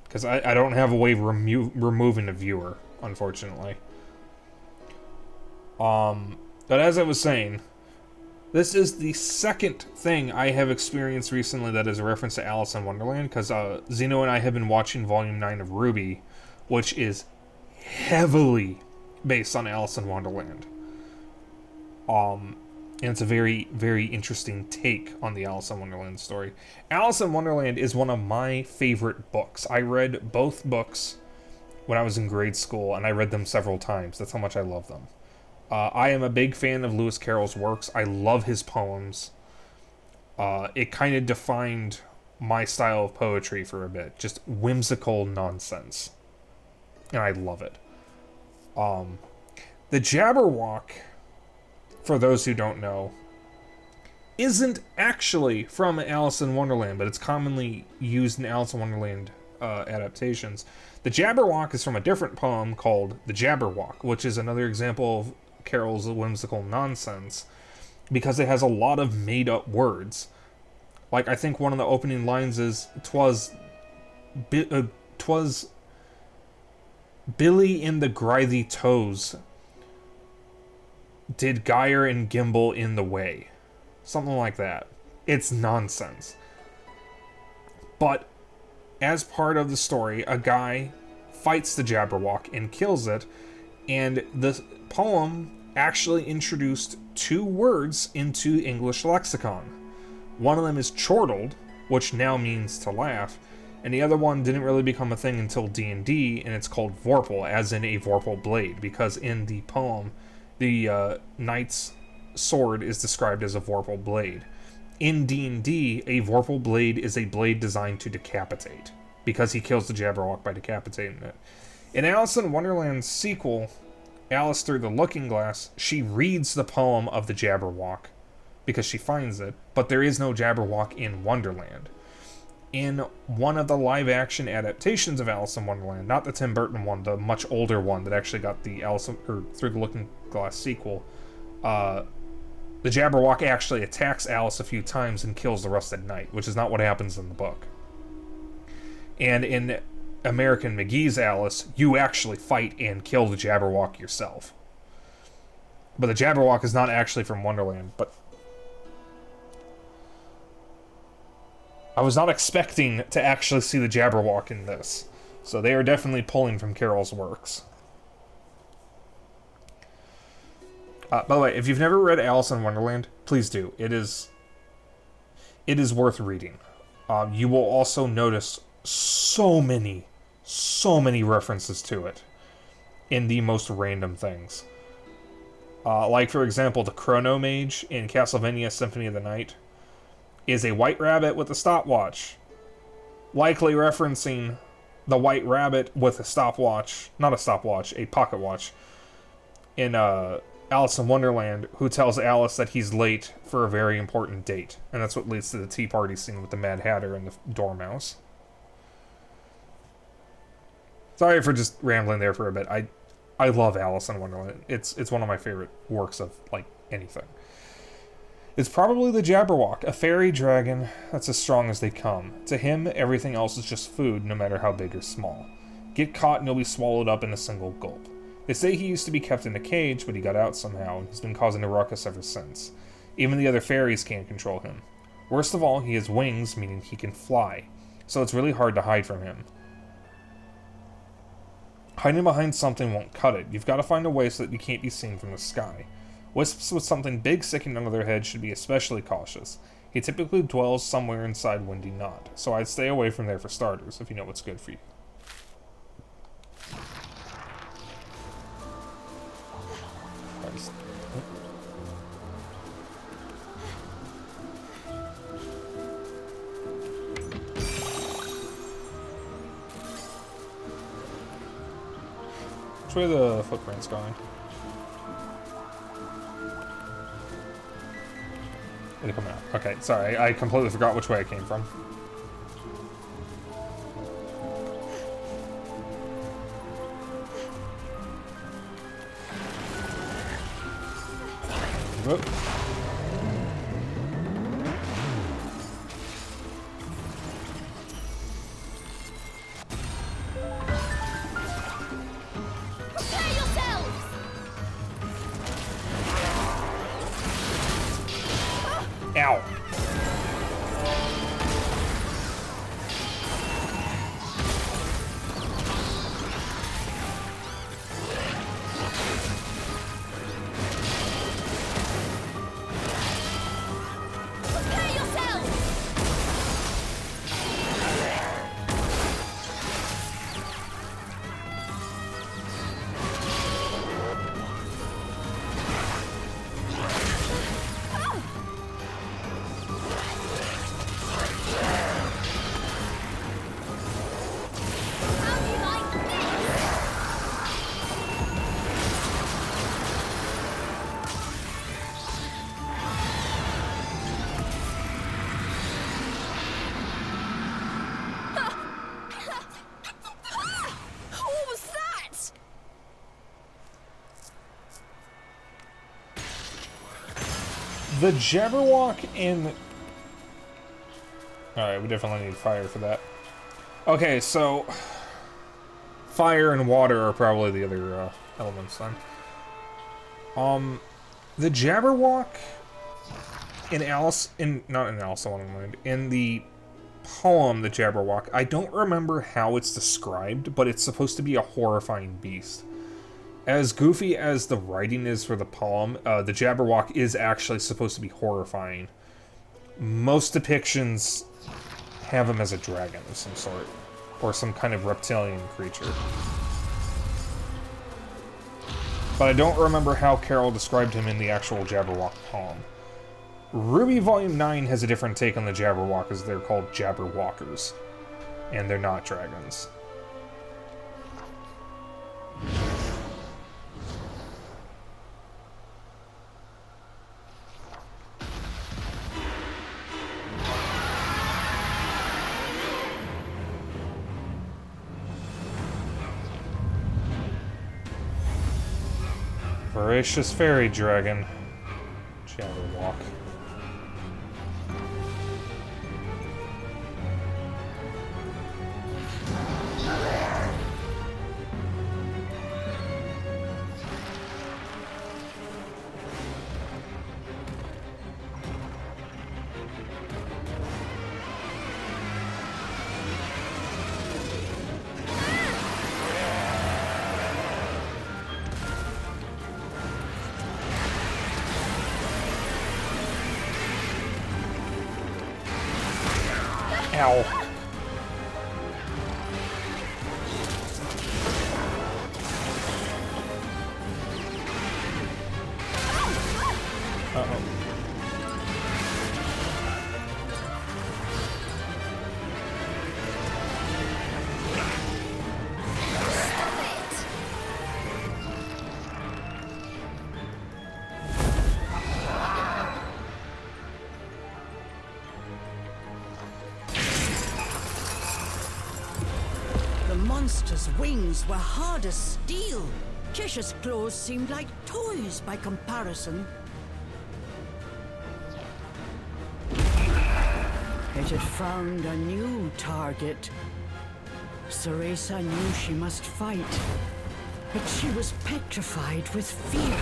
Because I don't have a way of removing a viewer, unfortunately. But as I was saying, this is the second thing I have experienced recently that is a reference to Alice in Wonderland, because Xeno and I have been watching Volume 9 of RWBY, which is heavily based on Alice in Wonderland. And it's a very, very interesting take on the Alice in Wonderland story. Alice in Wonderland is one of my favorite books. I read both books when I was in grade school, and I read them several times. That's how much I love them. I am a big fan of Lewis Carroll's works. I love his poems. It kind of defined my style of poetry for a bit. Just whimsical nonsense. And I love it. The Jabberwock, for those who don't know, isn't actually from Alice in Wonderland, but it's commonly used in Alice in Wonderland adaptations. The Jabberwock is from a different poem called The Jabberwock, which is another example of Carroll's whimsical nonsense, because it has a lot of made-up words. Like, I think one of the opening lines is, "'Twas Billy in the Grithy Toes did gyre and gimble in the way." Something like that. It's nonsense. But as part of the story, a guy fights the Jabberwock and kills it, and the poem actually introduced 2 words into English lexicon. One of them is chortled, which now means to laugh, and the other one didn't really become a thing until D&D, and it's called Vorpal, as in a Vorpal blade, because in the poem, the knight's sword is described as a Vorpal blade. In D&D, a Vorpal blade is a blade designed to decapitate, because he kills the Jabberwock by decapitating it. In Alice in Wonderland's sequel, Alice Through the Looking Glass, she reads the poem of the Jabberwock, because she finds it, but there is no Jabberwock in Wonderland. In one of the live-action adaptations of Alice in Wonderland, not the Tim Burton one, the much older one that actually got the Through the Looking Glass sequel, the Jabberwock actually attacks Alice a few times and kills the Rusted Knight, which is not what happens in the book. And in American McGee's Alice, you actually fight and kill the Jabberwock yourself. But the Jabberwock is not actually from Wonderland, but I was not expecting to actually see the Jabberwock in this. So they are definitely pulling from Carol's works. By the way, if you've never read Alice in Wonderland, please do. It is worth reading. You will also notice so many references to it in the most random things. Like, for example, the Chrono Mage in Castlevania Symphony of the Night is a white rabbit with a stopwatch. Likely referencing the white rabbit with a stopwatch, not a stopwatch, a pocket watch, in Alice in Wonderland, who tells Alice that he's late for a very important date. And that's what leads to the tea party scene with the Mad Hatter and the Dormouse. Sorry for just rambling there for a bit. I love Alice in Wonderland. It's one of my favorite works of, like, anything. It's probably the Jabberwock, a fairy dragon that's as strong as they come. To him, everything else is just food, no matter how big or small. Get caught and you'll be swallowed up in a single gulp. They say he used to be kept in a cage, but he got out somehow, and he's been causing a ruckus ever since. Even the other fairies can't control him. Worst of all, he has wings, meaning he can fly, so it's really hard to hide from him. Hiding behind something won't cut it. You've got to find a way so that you can't be seen from the sky. Wisps with something big sticking under their head should be especially cautious. He typically dwells somewhere inside Windy Knot, so I'd stay away from there for starters, if you know what's good for you. Which way are the footprints going? They come out. Okay, sorry, I completely forgot which way I came from. Whoop.
Prepare yourselves!
Ow.
Prepare yourselves! How do you like this? What was that?
The Jabberwock in Alright, we definitely need fire for that. Okay, so... fire and water are probably the other elements then. The Jabberwock in not in Alice in Wonderland, in the poem, The Jabberwock, I don't remember how it's described, but it's supposed to be a horrifying beast. As goofy as the writing is for the poem, the Jabberwock is actually supposed to be horrifying. Most depictions have him as a dragon of some sort, or some kind of reptilian creature. But I don't remember how Carol described him in the actual Jabberwock poem. Ruby Volume 9 has a different take on the Jabberwock, as they're called Jabberwockers. And they're not dragons. Voracious fairy dragon. Jabberwock. Ow. Uh-oh.
The monster's wings were hard as steel. Cheshire's claws seemed like toys by comparison. It had found a new target. Ceresa knew she must fight, but she was petrified with fear.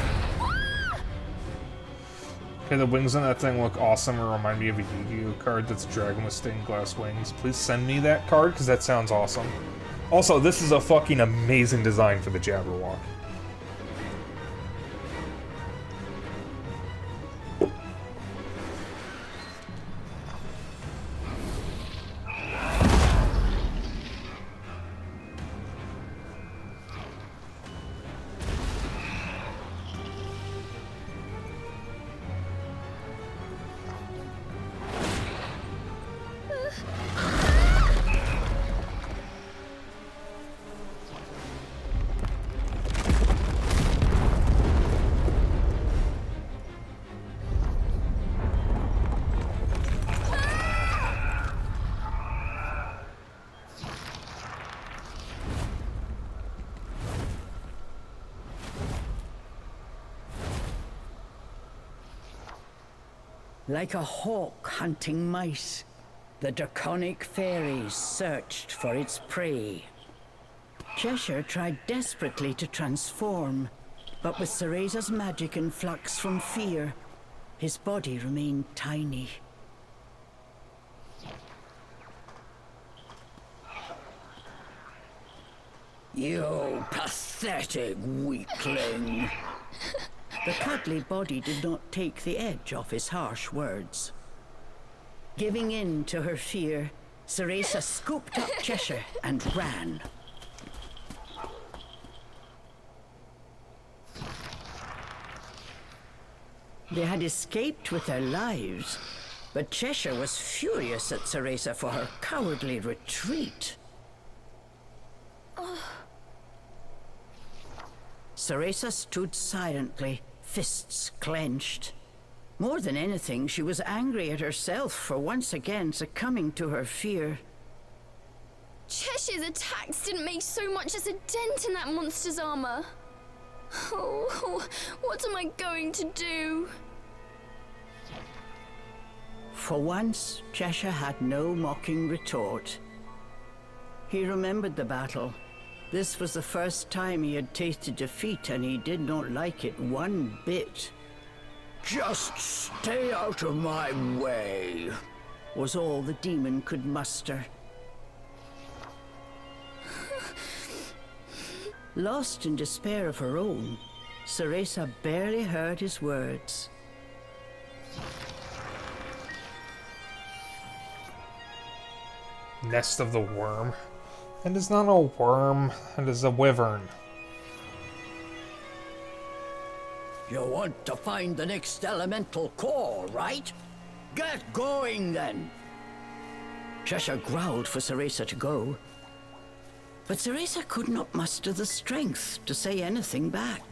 Okay, the wings on that thing look awesome and remind me of a Yu-Gi-Oh card that's a dragon with stained glass wings. Please send me that card, because that sounds awesome. Also, this is a fucking amazing design for the Jabberwock.
Like a hawk hunting mice, the draconic fairies searched for its prey. Cheshire tried desperately to transform, but with Ceresa's magic and flux from fear, his body remained tiny. You pathetic weakling! The cuddly body did not take the edge off his harsh words. Giving in to her fear, Ceresa scooped up Cheshire and ran. They had escaped with their lives, but Cheshire was furious at Ceresa for her cowardly retreat. Ceresa stood silently, fists clenched. More than anything, she was angry at herself for once again succumbing to her fear.
Cheshire's attacks didn't make so much as a dent in that monster's armor. Oh, what am I going to do?
For once, Cheshire had no mocking retort. He remembered the battle. This was the first time he had tasted defeat, and he did not like it one bit. "Just stay out of my way," was all the demon could muster. Lost in despair of her own, Ceresa barely heard his words.
Nest of the worm. It is not a worm, it is a wyvern.
You want to find the next elemental core, right? Get going, then! Cheshire growled for Ceresa to go, but Ceresa could not muster the strength to say anything back.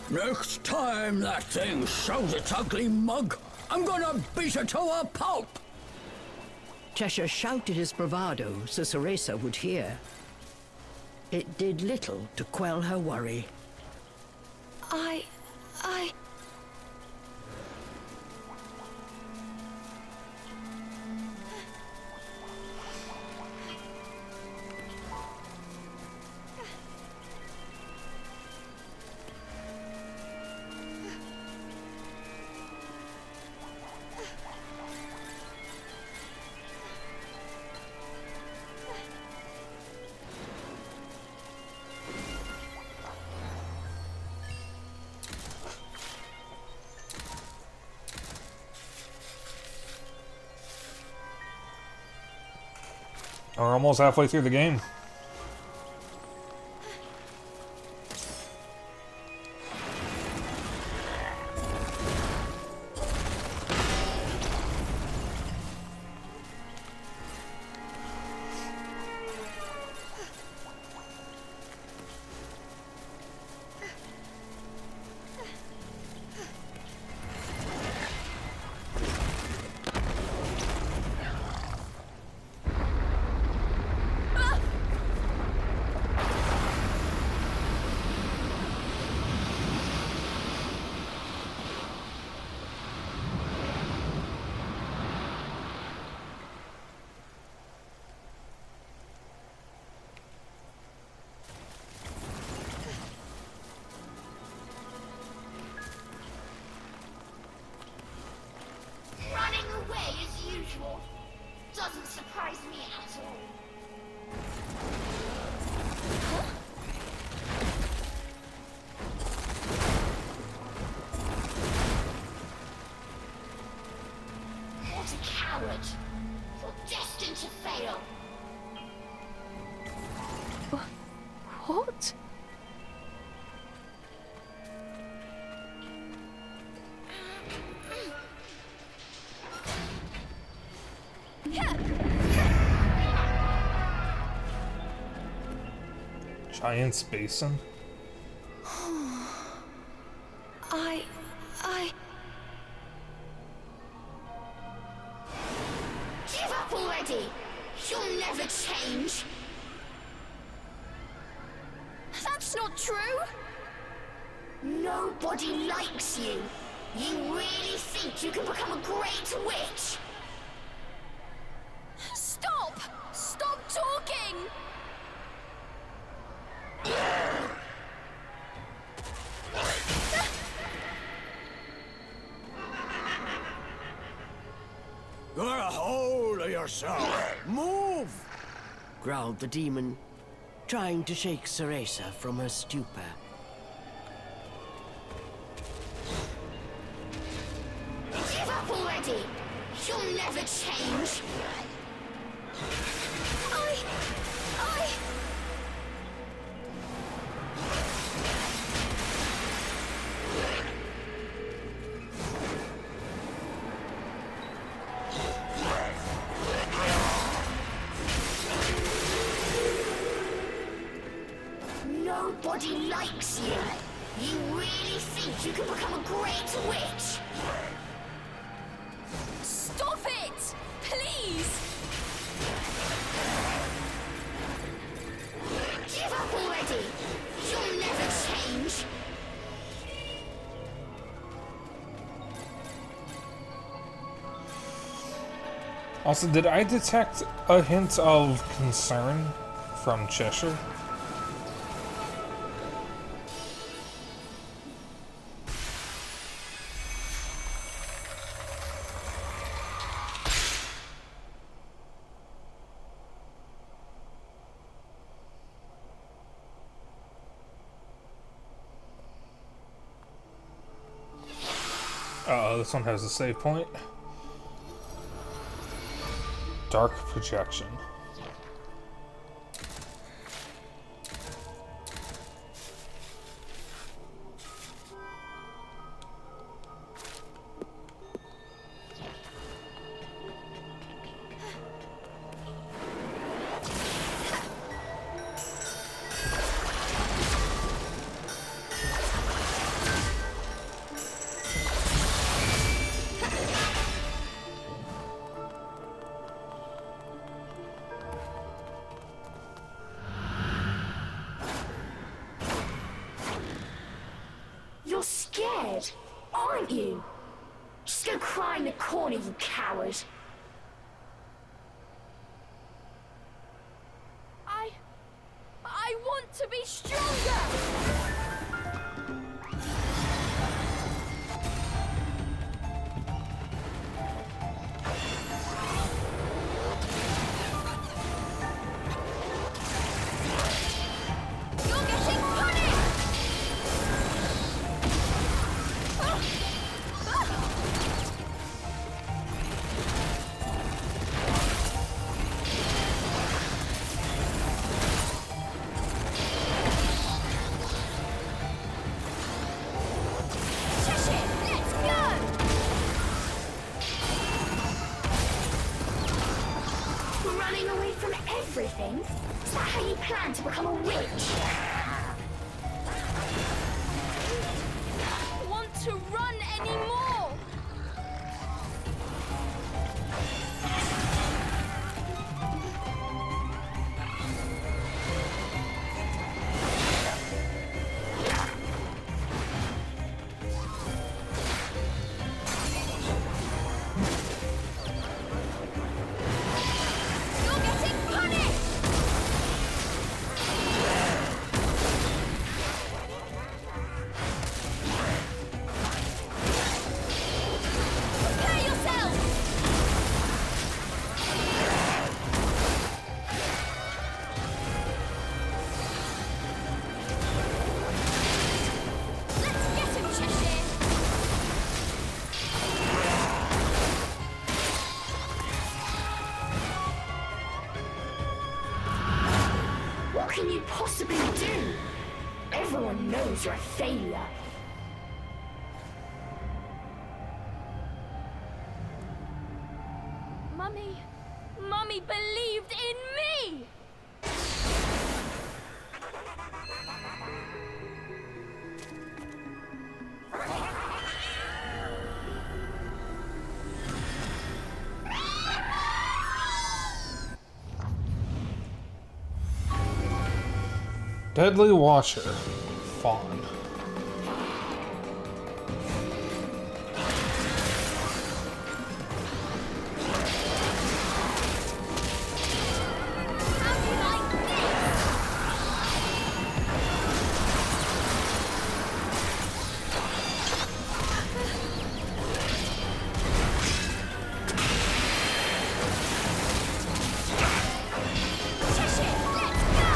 Next time that thing shows its ugly mug, I'm gonna beat it to a pulp! Cheshire shouted his bravado so Ceresa would hear. It did little to quell her worry.
I...
We're almost halfway through the game.
Doesn't surprise me at all. What a coward! You're destined to fail.
What?
Giant's basin?
I...
Give up already! You'll never change!
That's not true!
Nobody likes you! You really think you can become a great witch?
Stop! Stop talking!
Get a hold of yourself! Move! Growled the demon, trying to shake Ceresa from her stupor.
Give up already! You'll never change!
I...
Nobody likes you! You really think you can become a great witch?
Stop it! Please!
Give up already! You'll never change!
Also, did I detect a hint of concern from Cheshire? Uh-oh, this one has a save point. Dark projection.
You're scared, aren't you? Just go cry in the corner, you coward.
I want to be stronger! You're getting punished!
Running away from everything? Is that how you plan to become a witch?
Want to run anymore? You're getting punished! Prepare yourself! Let's get him, Cheshire!
What can you possibly do? Everyone knows you're a failure.
Mummy believed in me!
Deadly Watcher. Fawn.
How do you like this? Cheshire, let's go!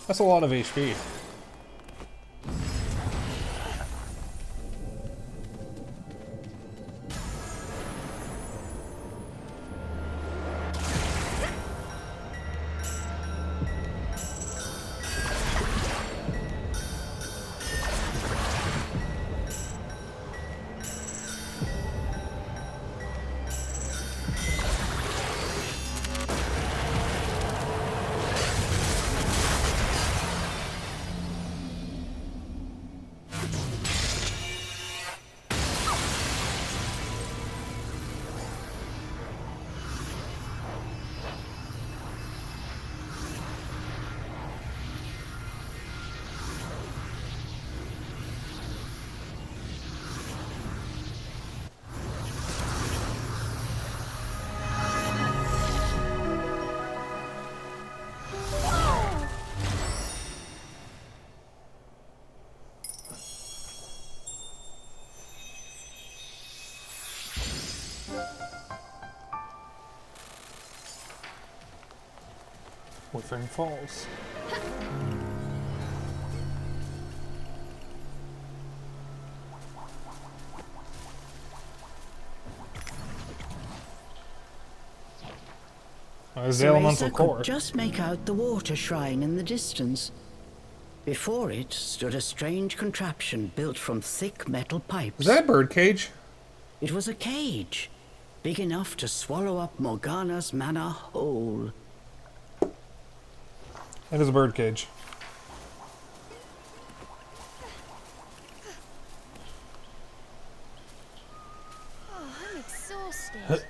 That's a lot of HP. Withering Falls. There's the elemental
Ceresa
core.
could just make out the water shrine in the distance. Before it stood a strange contraption built from thick metal pipes.
Is that a birdcage?
It was a cage, big enough to swallow up Morgana's mana whole.
It is a birdcage.
Oh, I'm exhausted.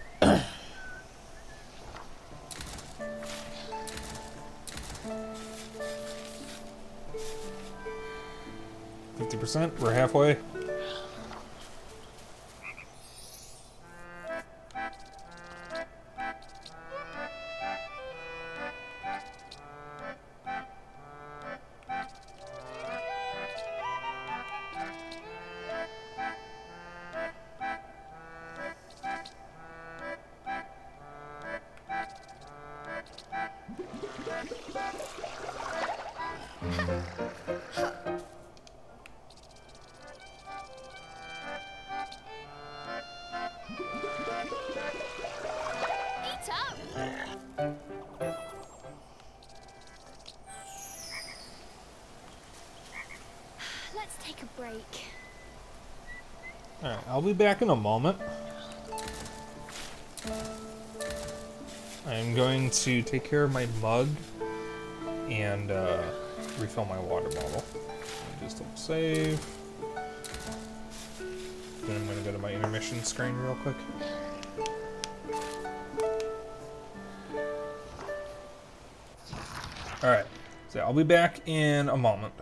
50%. We're halfway.
Eat up! Let's take a break.
Alright, I'll be back in a moment. I'm going to take care of my mug and refill my water bottle. Just double save. Then I'm going to go to my intermission screen real quick. Alright, so I'll be back in a moment.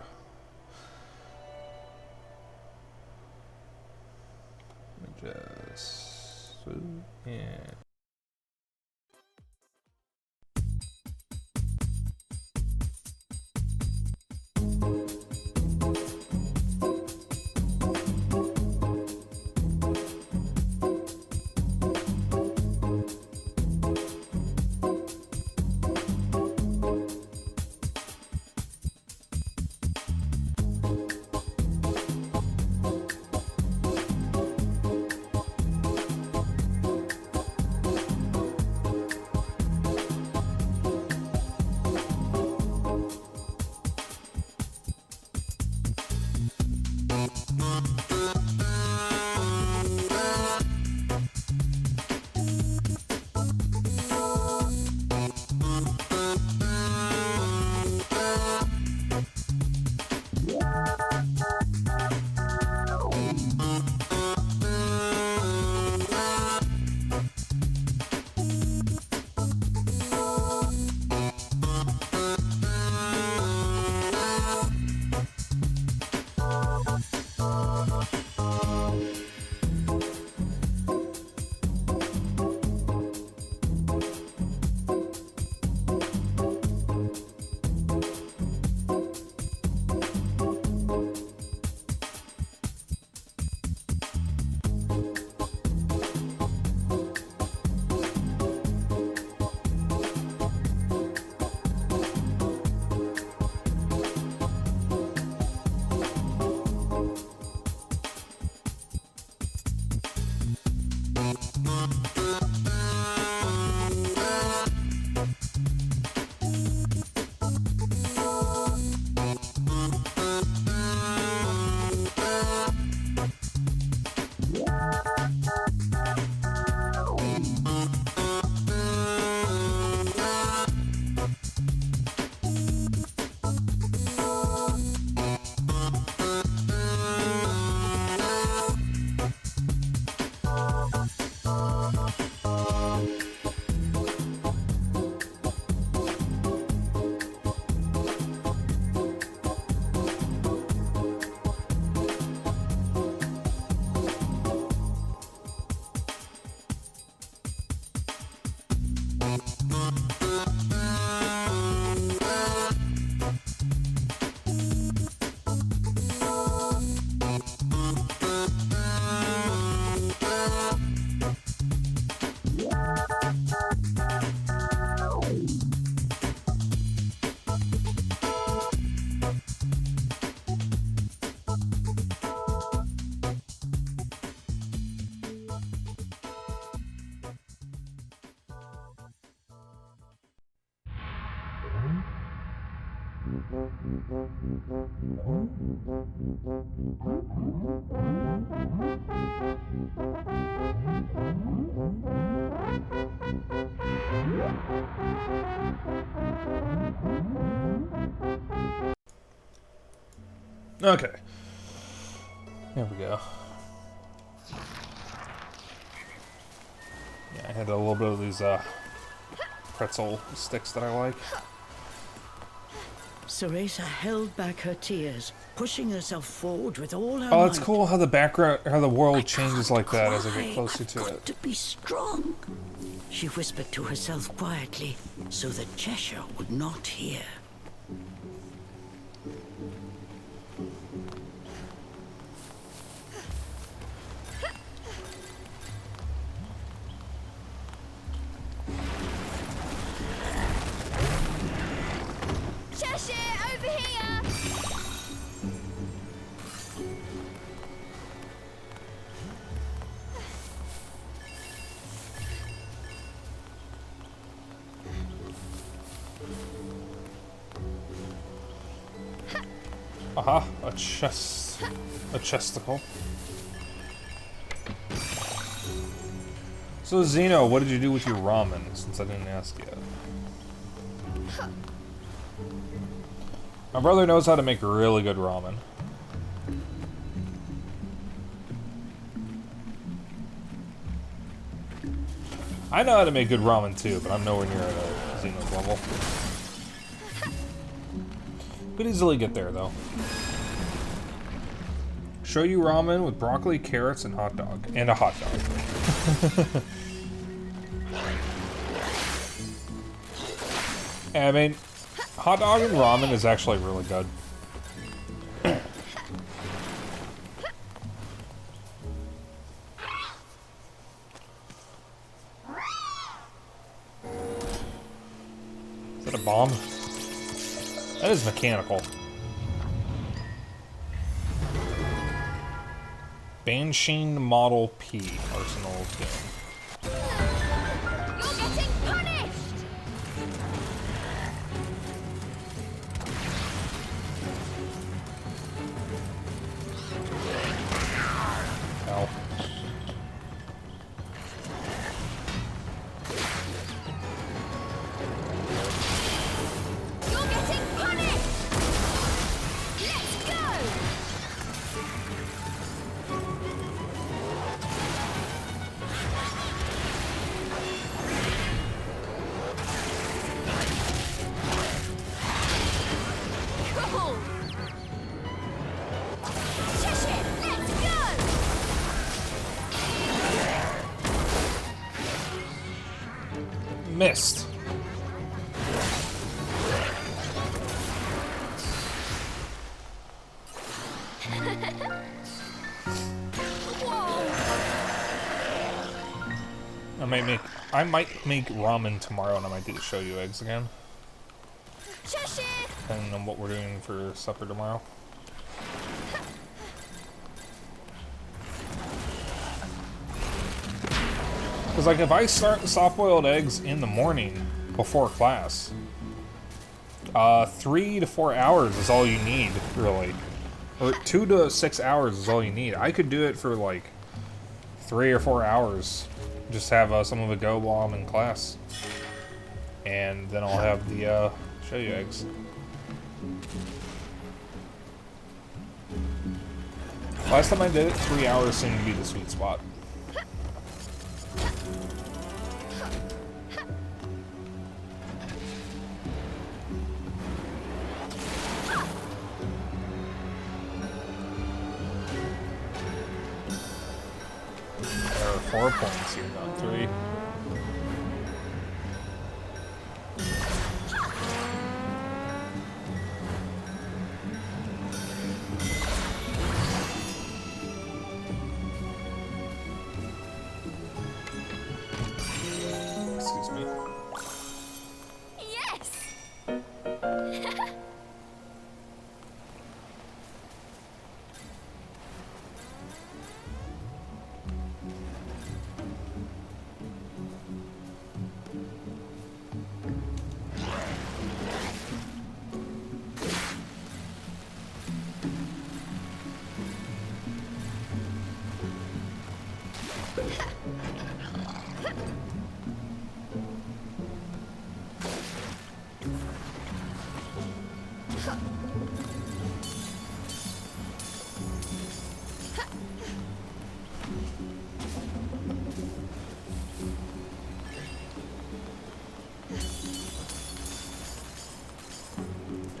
Let me just... yeah. Okay. There we go. Yeah, I had a little bit of these pretzel sticks that I like.
Ceresa held back her tears, pushing herself forward with all her
Oh, it's
might.
cool how the background, how the world changes like that as I
Cry.
get closer
I've
to
got
it.
to be strong, she whispered to herself quietly, so that Cheshire would not hear.
Cheshire, over here!
Aha, a chesticle. So Zeno, what did you do with your ramen, since I didn't ask yet? My brother knows how to make really good ramen. I know how to make good ramen too, but I'm nowhere near at Zeno's level. Could easily get there though. Show you ramen with broccoli, carrots, and hot dog. And a hot dog. I mean, hot dog and ramen is actually really good. Is that a bomb? That is mechanical. Banshee Model P, Arsenal of Doom.
You're getting punished!
Ow.
You're getting punished! Let's go! Cool! Cheshire, let's go!
Missed. I might make ramen tomorrow, and I might do the shoyu eggs again,
Cheshire!
depending on what we're doing for supper tomorrow. Because, like, if I start the soft-boiled eggs in the morning before class, 3 to 4 hours is all you need, really. Or 2 to 6 hours is all you need. I could do it for, like, 3 or 4 hours. Just have some of it go while I'm in class. And then I'll have the shoyu eggs. Last time I did it, 3 hours seemed to be the sweet spot. There are 4 points here, not 3. Excuse me.
Yes!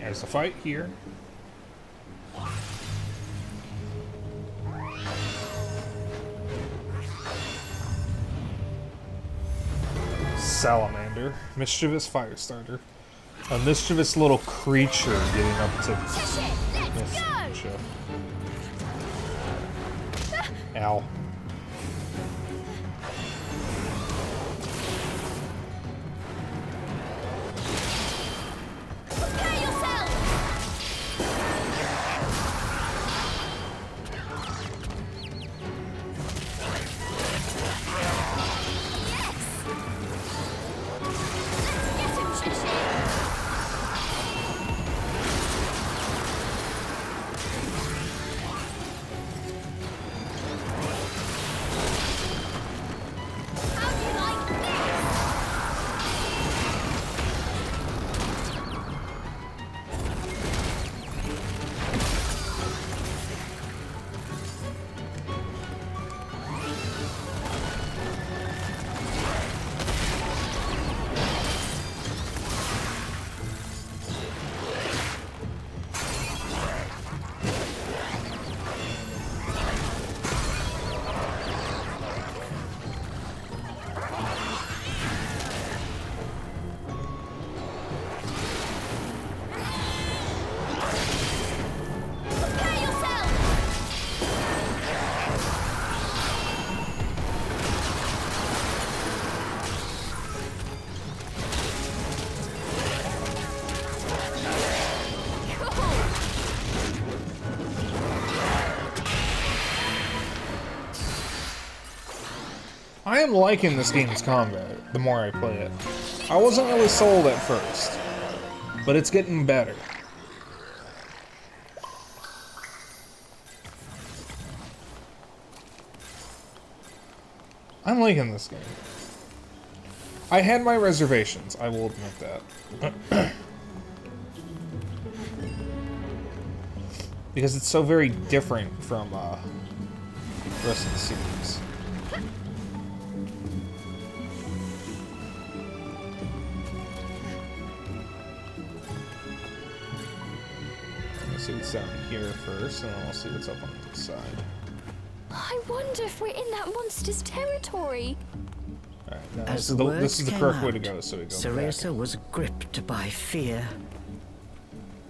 There's the fight here. Salamander. Mischievous fire starter. A mischievous little creature getting up to mischief. Ow. I am liking this game's combat the more I play it. I wasn't really sold at first, but it's getting better. I'm liking this game. I had my reservations, I will admit that. Because it's so very different from the rest of the series. See what's down here first, and then we'll see what's up on the side.
I wonder if we're in that monster's territory.
Alright, now
As
this is the
came
correct way
out,
to go, so we go
Ceresa
back.
was gripped by fear.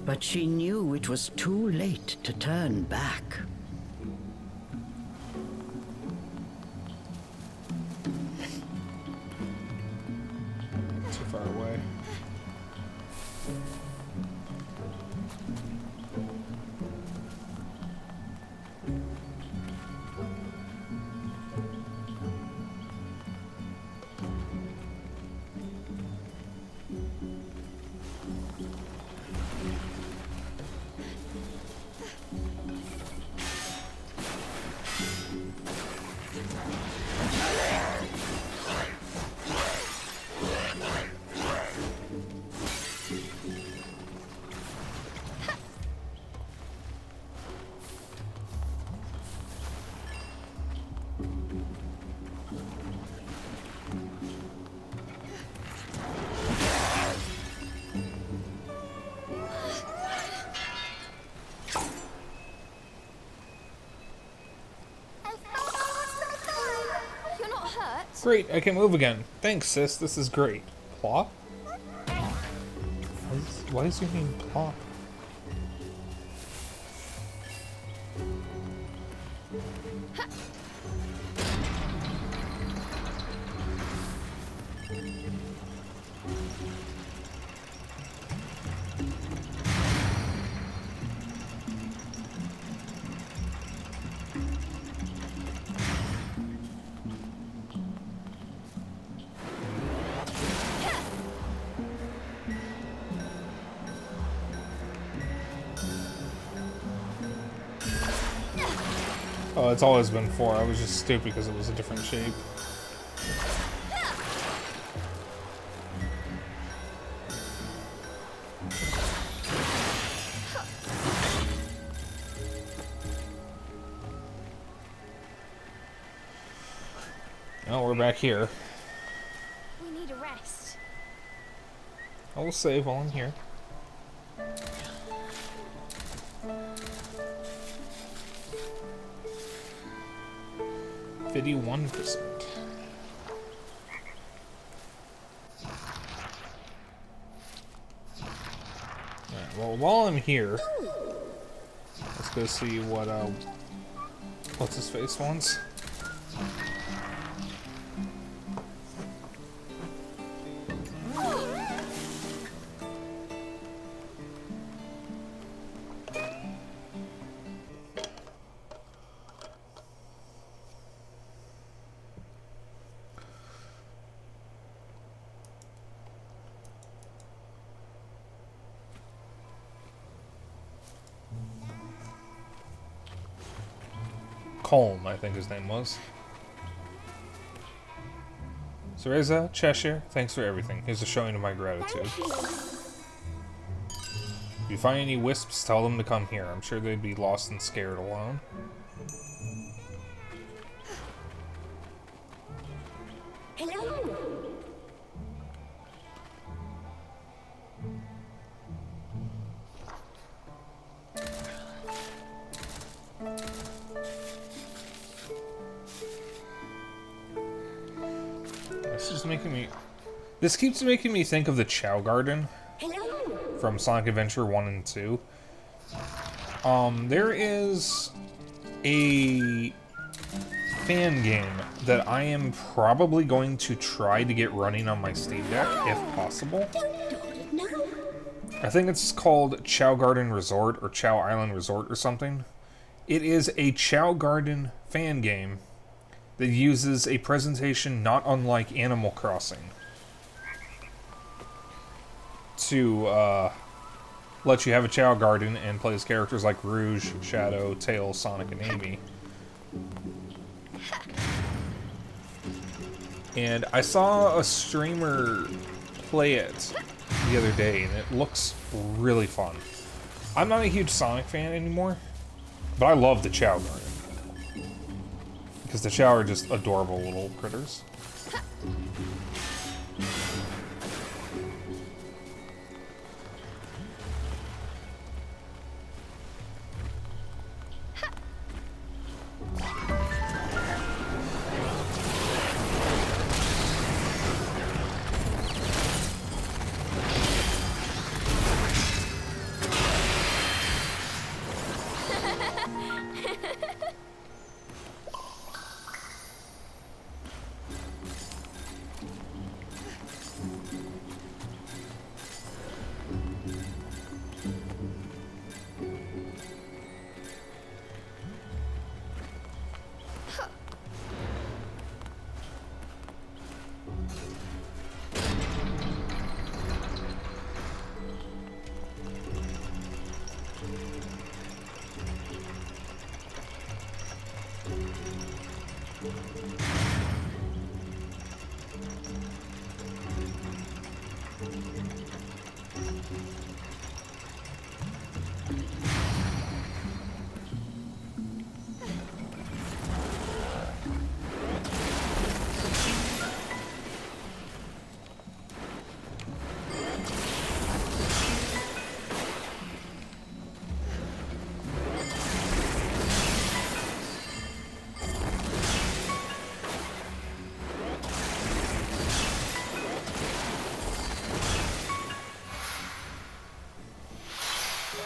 But she knew it was too late to turn back.
Too far away.
You're not hurt?
Great, I can move again. Thanks, sis. This is great. Plop? Why is your name Plop? Oh, it's always been 4. I was just stupid because it was a different shape. Oh, we're back here.
We need a rest.
I will save while I'm here. 51%. Alright, well, while I'm here, let's go see what, what's his face wants. Colm, I think his name was. Cereza, Cheshire, thanks for everything. Here's a showing of my gratitude. If you find any wisps, tell them to come here. I'm sure they'd be lost and scared alone.
Hello.
This keeps making me think of the Chow Garden
Hello.
from Sonic Adventure 1 and 2. There is a fan game that I am probably going to try to get running on my Steam Deck, if possible.
No.
I think it's called Chow Garden Resort, or Chow Island Resort, or something. It is a Chow Garden fan game that uses a presentation not unlike Animal Crossing to let you have a Chow Garden and play as characters like Rouge, Shadow, Tails, Sonic, and Amy. And I saw a streamer play it the other day, and it looks really fun. I'm not a huge Sonic fan anymore, but I love the Chow Garden. Because the Chow are just adorable little critters.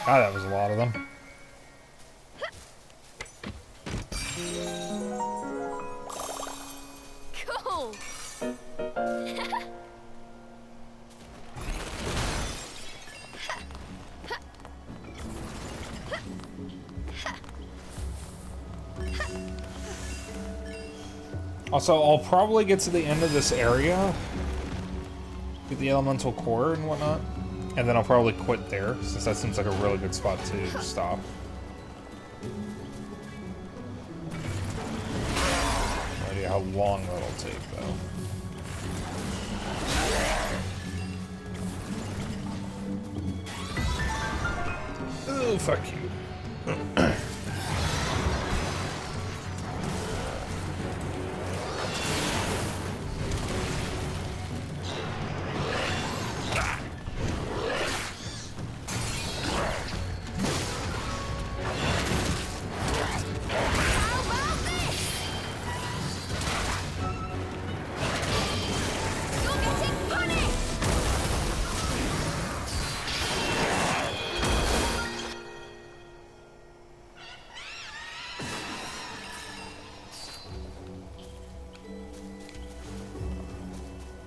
Ah, that was a lot of them.
Cool.
Also, I'll probably get to the end of this area, get the elemental core and whatnot, and then I'll probably quit there, since that seems like a really good spot to stop. No idea how long that'll take, though. Oh, fuck you.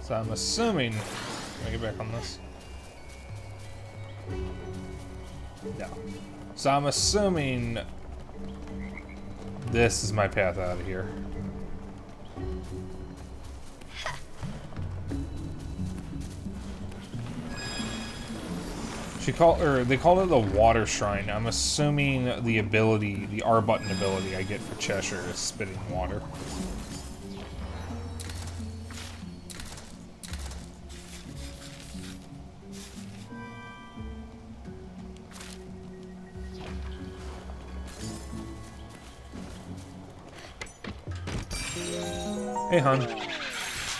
So I'm assuming... Can I get back on this? No. So I'm assuming... This is my path out of here. They called it the Water Shrine. I'm assuming the ability, the R button ability I get for Cheshire is spitting water. Hey, hon.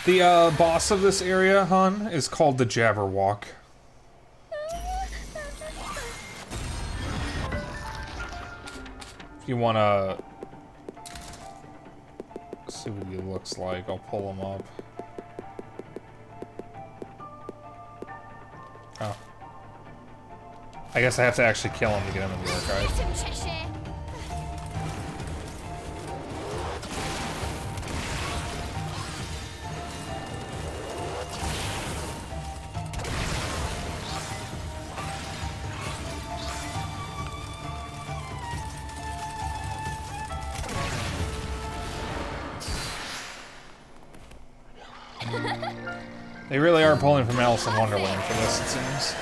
The boss of this area, hon, is called the Jabberwock. If you wanna see what he looks like, I'll pull him up. Oh. I guess I have to actually kill him to get him in the archive.
Get him, Cheshire.
They really are pulling from Alice in Wonderland for this, it seems.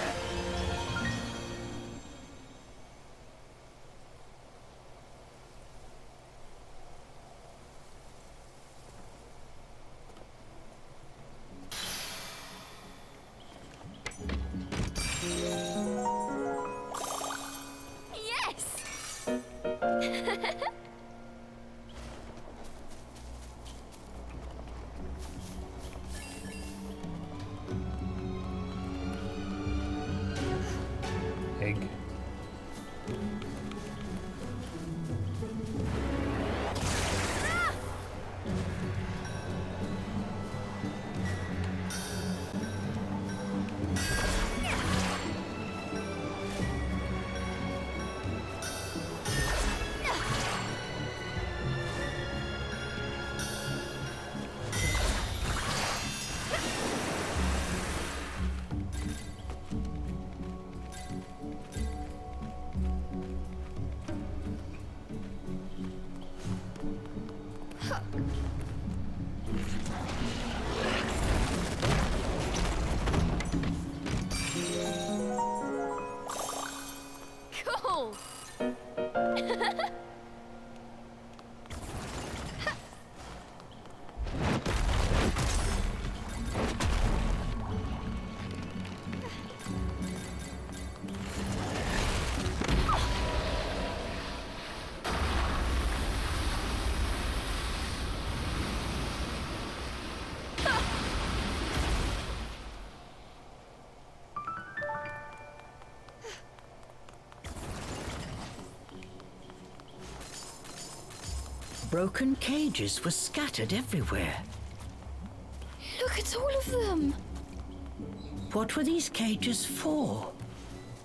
Egg.
Cool.
Broken cages were scattered everywhere.
Look at all of them.
What were these cages for?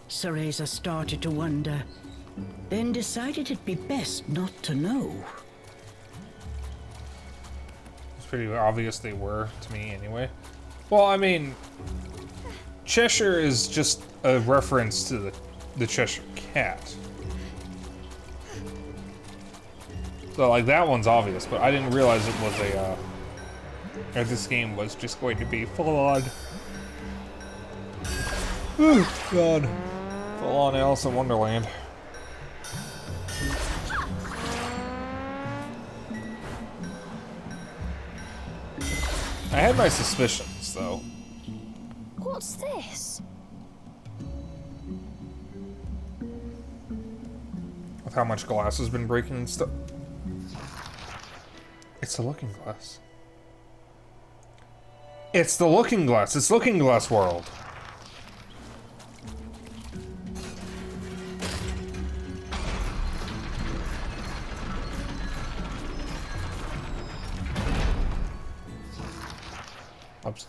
Cereza started to wonder, then decided it'd be best not to know.
It's pretty obvious they were, to me anyway. Well, I mean, Cheshire is just a reference to the Cheshire Cat. So, like, that one's obvious, but I didn't realize it was or this game was just going to be full-on... Oh, God. Full-on Alice in Wonderland. I had my suspicions, though.
What's this?
With how much glass has been breaking and stuff. It's the Looking Glass. It's the Looking Glass. It's Looking Glass World. Oops.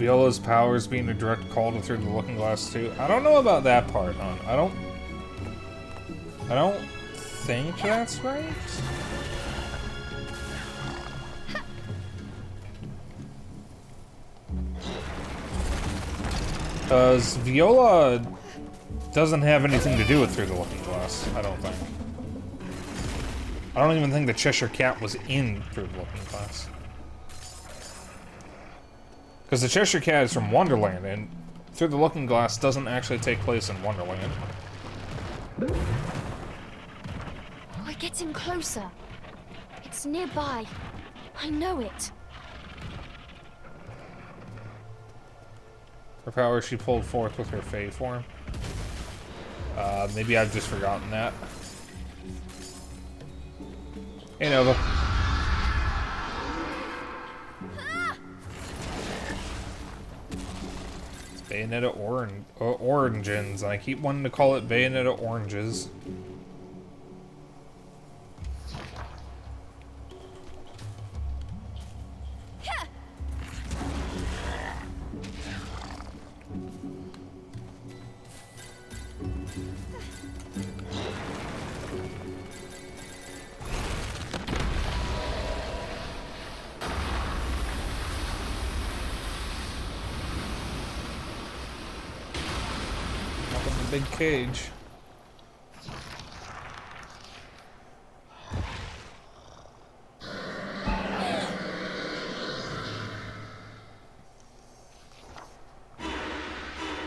Viola's powers being a direct call to Through the Looking Glass too. I don't know about that part, hon. I don't think that's right. Because Viola doesn't have anything to do with Through the Looking Glass, I don't think. I don't even think the Cheshire Cat was in Through the Looking Glass. Because the Cheshire Cat is from Wonderland, and Through the Looking Glass doesn't actually take place in Wonderland.
We're getting closer. It's nearby. I know it.
Her power she pulled forth with her Fae form. Maybe I've just forgotten that. Hey, Nova. It's Bayonetta Origins, and I keep wanting to call it Bayonetta Oranges. Big cage.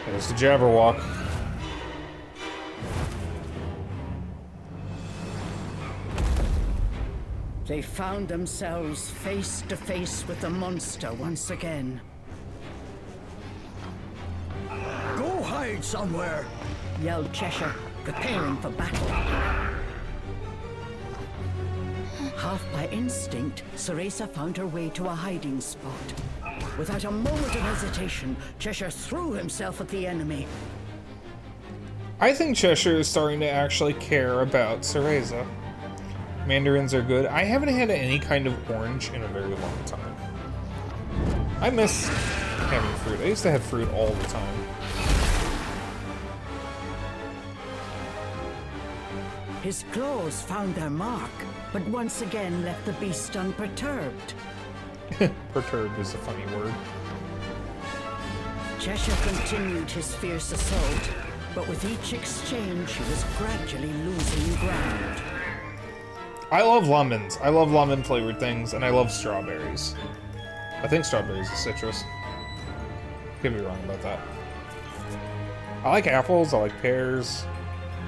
There's the Jabberwock.
They found themselves face to face with the monster once again.
Go hide somewhere!
Yelled Cheshire, preparing for battle. Half by instinct, Ceresa found her way to a hiding spot. Without a moment of hesitation, Cheshire threw himself at the enemy.
I think Cheshire is starting to actually care about Cereza. Mandarins are good. I haven't had any kind of orange in a very long time. I miss having fruit. I used to have fruit all the time.
His claws found their mark, but once again left the beast unperturbed.
Perturbed is a funny word.
Cheshire continued his fierce assault, but with each exchange, he was gradually losing ground.
I love lemons. I love lemon-flavored things, and I love strawberries. I think strawberries is citrus. Could be wrong about that. I like apples, I like pears,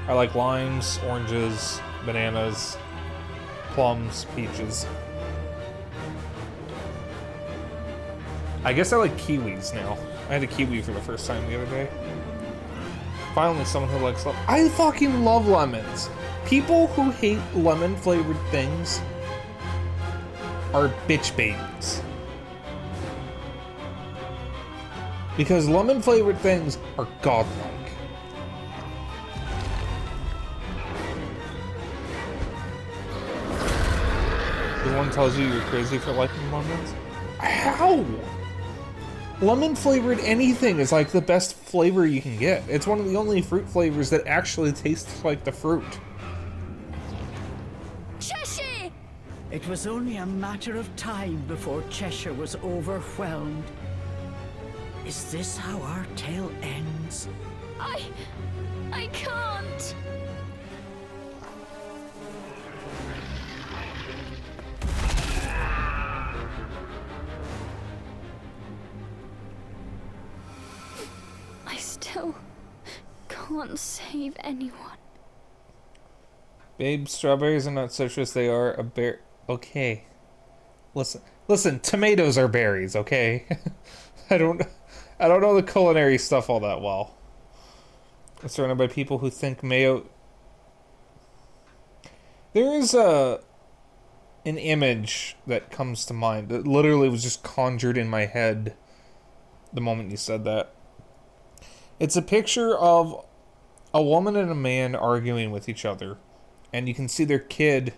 I like limes, oranges, bananas, plums, peaches. I guess I like kiwis now. I had a kiwi for the first time the other day. Finally, someone who likes lemons. I fucking love lemons. People who hate lemon-flavored things are bitch babies. Because lemon-flavored things are godlike. Everyone tells you you're crazy for liking lemons? How? Lemon-flavored anything is like the best flavor you can get. It's one of the only fruit flavors that actually tastes like the fruit.
Cheshire!
It was only a matter of time before Cheshire was overwhelmed. Is this how our tale ends?
I can't. I still can't save anyone.
Babe, strawberries are not citrus, they are a bear. Okay. Listen, tomatoes are berries, okay? I don't know the culinary stuff all that well. I'm surrounded by people who think mayo... There is an image that comes to mind that literally was just conjured in my head the moment you said that. It's a picture of a woman and a man arguing with each other, and you can see their kid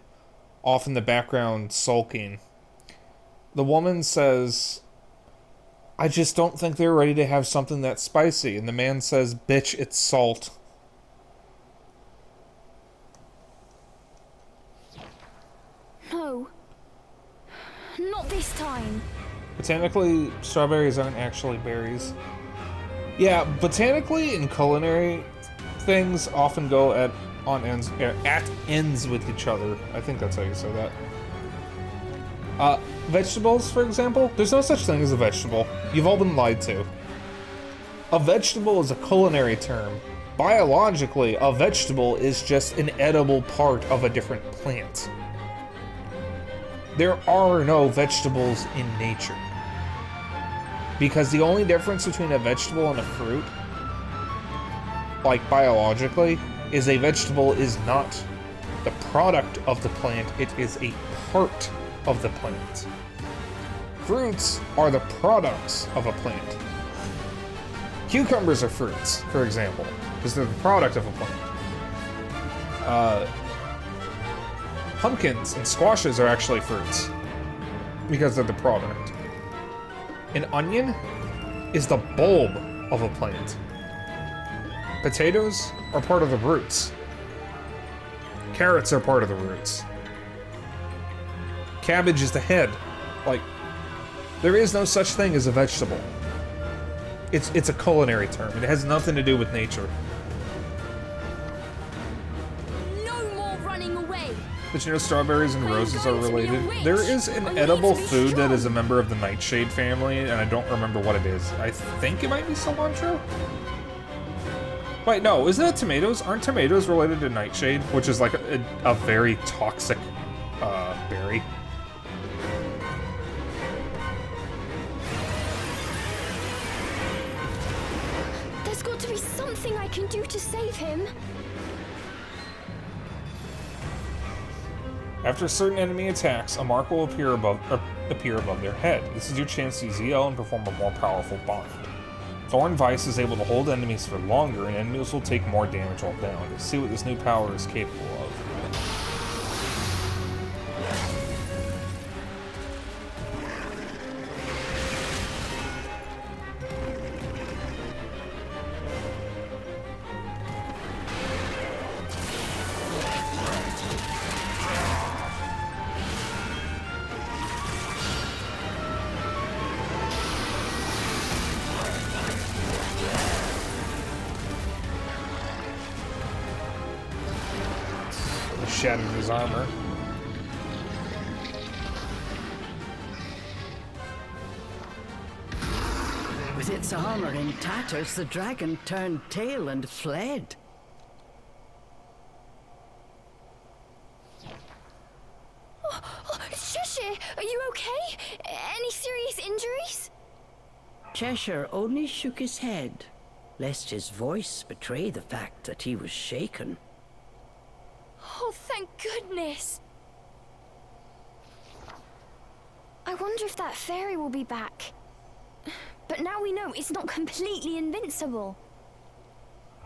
off in the background sulking. The woman says, I just don't think they're ready to have something that's spicy. And the man says, bitch, it's salt.
No. Not this time.
Botanically, strawberries aren't actually berries. Yeah, botanically and culinary things often go at ends with each other. I think that's how you say that. Vegetables, for example, there's no such thing as a vegetable. You've all been lied to. A vegetable is a culinary term. Biologically, a vegetable is just an edible part of a different plant. There are no vegetables in nature. Because the only difference between a vegetable and a fruit, like biologically, is a vegetable is not the product of the plant, it is a part of the plant. Fruits are the products of a plant. Cucumbers are fruits, for example, because they're the product of a plant. Pumpkins and squashes are actually fruits, because they're the product. An onion is the bulb of a plant. Potatoes are part of the roots. Carrots are part of the roots. Cabbage is the head. Like, there is no such thing as a vegetable. It's a culinary term. It has nothing to do with nature.
No more running away.
But you know strawberries and roses are related? There is an edible food that is a member of the nightshade family, and I don't remember what it is. I think it might be cilantro? Wait, no, isn't it tomatoes? Aren't tomatoes related to nightshade? Which is like a very toxic berry.
There's got to be something I can do to save him.
After certain enemy attacks, a mark will appear above their head. This is your chance to use EL and perform a more powerful bond. Thorn Vice is able to hold enemies for longer, and enemies will take more damage while down. Let's see what this new power is capable of. Shattered his armor.
With its armor in tatters, the dragon turned tail and fled.
Cheshire, are you okay? Any serious injuries?
Cheshire only shook his head, lest his voice betray the fact that he was shaken.
Oh, thank goodness. I wonder if that fairy will be back. But now we know it's not completely invincible.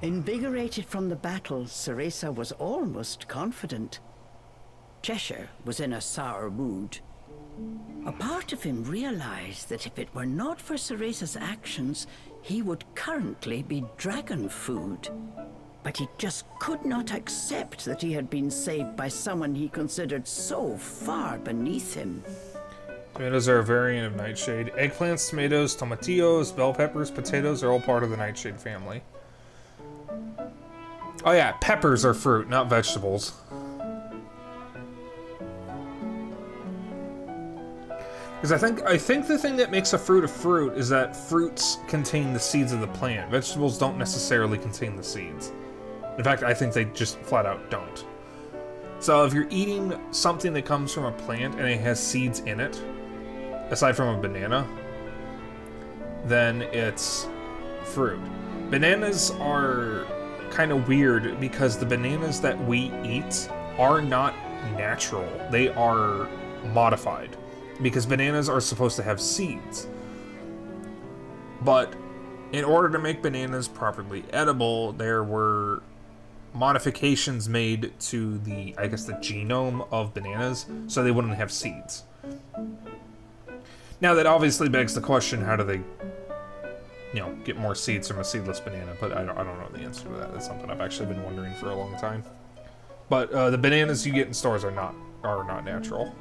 Invigorated from the battle, Ceresa was almost confident. Cheshire was in a sour mood. A part of him realized that if it were not for Ceresa's actions, he would currently be dragon food. But he just could not accept that he had been saved by someone he considered so far beneath him.
Tomatoes are a variant of nightshade. Eggplants, tomatoes, tomatillos, bell peppers, potatoes are all part of the nightshade family. Oh yeah, peppers are fruit, not vegetables. Because I think the thing that makes a fruit is that fruits contain the seeds of the plant. Vegetables don't necessarily contain the seeds. In fact, I think they just flat out don't. So if you're eating something that comes from a plant and it has seeds in it, aside from a banana, then it's fruit. Bananas are kind of weird because the bananas that we eat are not natural. They are modified because bananas are supposed to have seeds. But in order to make bananas properly edible, there were modifications made to the, I guess, the genome of bananas so they wouldn't have seeds. Now that obviously begs the question, how do they, you know, get more seeds from a seedless banana? But I don't know the answer to that. That's something I've actually been wondering for a long time. But the bananas you get in stores are not natural.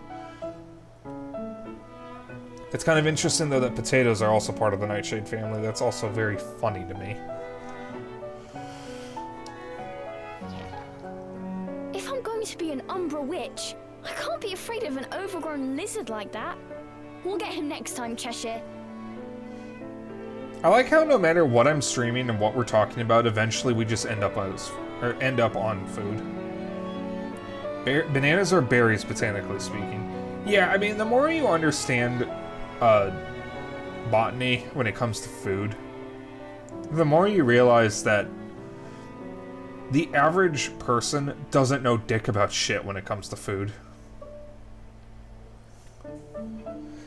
It's kind of interesting though that potatoes are also part of the nightshade family. That's also very funny to me.
If I'm going to be an Umbra witch, I can't be afraid of an overgrown lizard like that. We'll get him next time, Cheshire.
I like how no matter what I'm streaming and what we're talking about, eventually we just end up on food. Bananas are berries, botanically speaking. Yeah, I mean, the more you understand botany when it comes to food, the more you realize that the average person doesn't know dick about shit when it comes to food.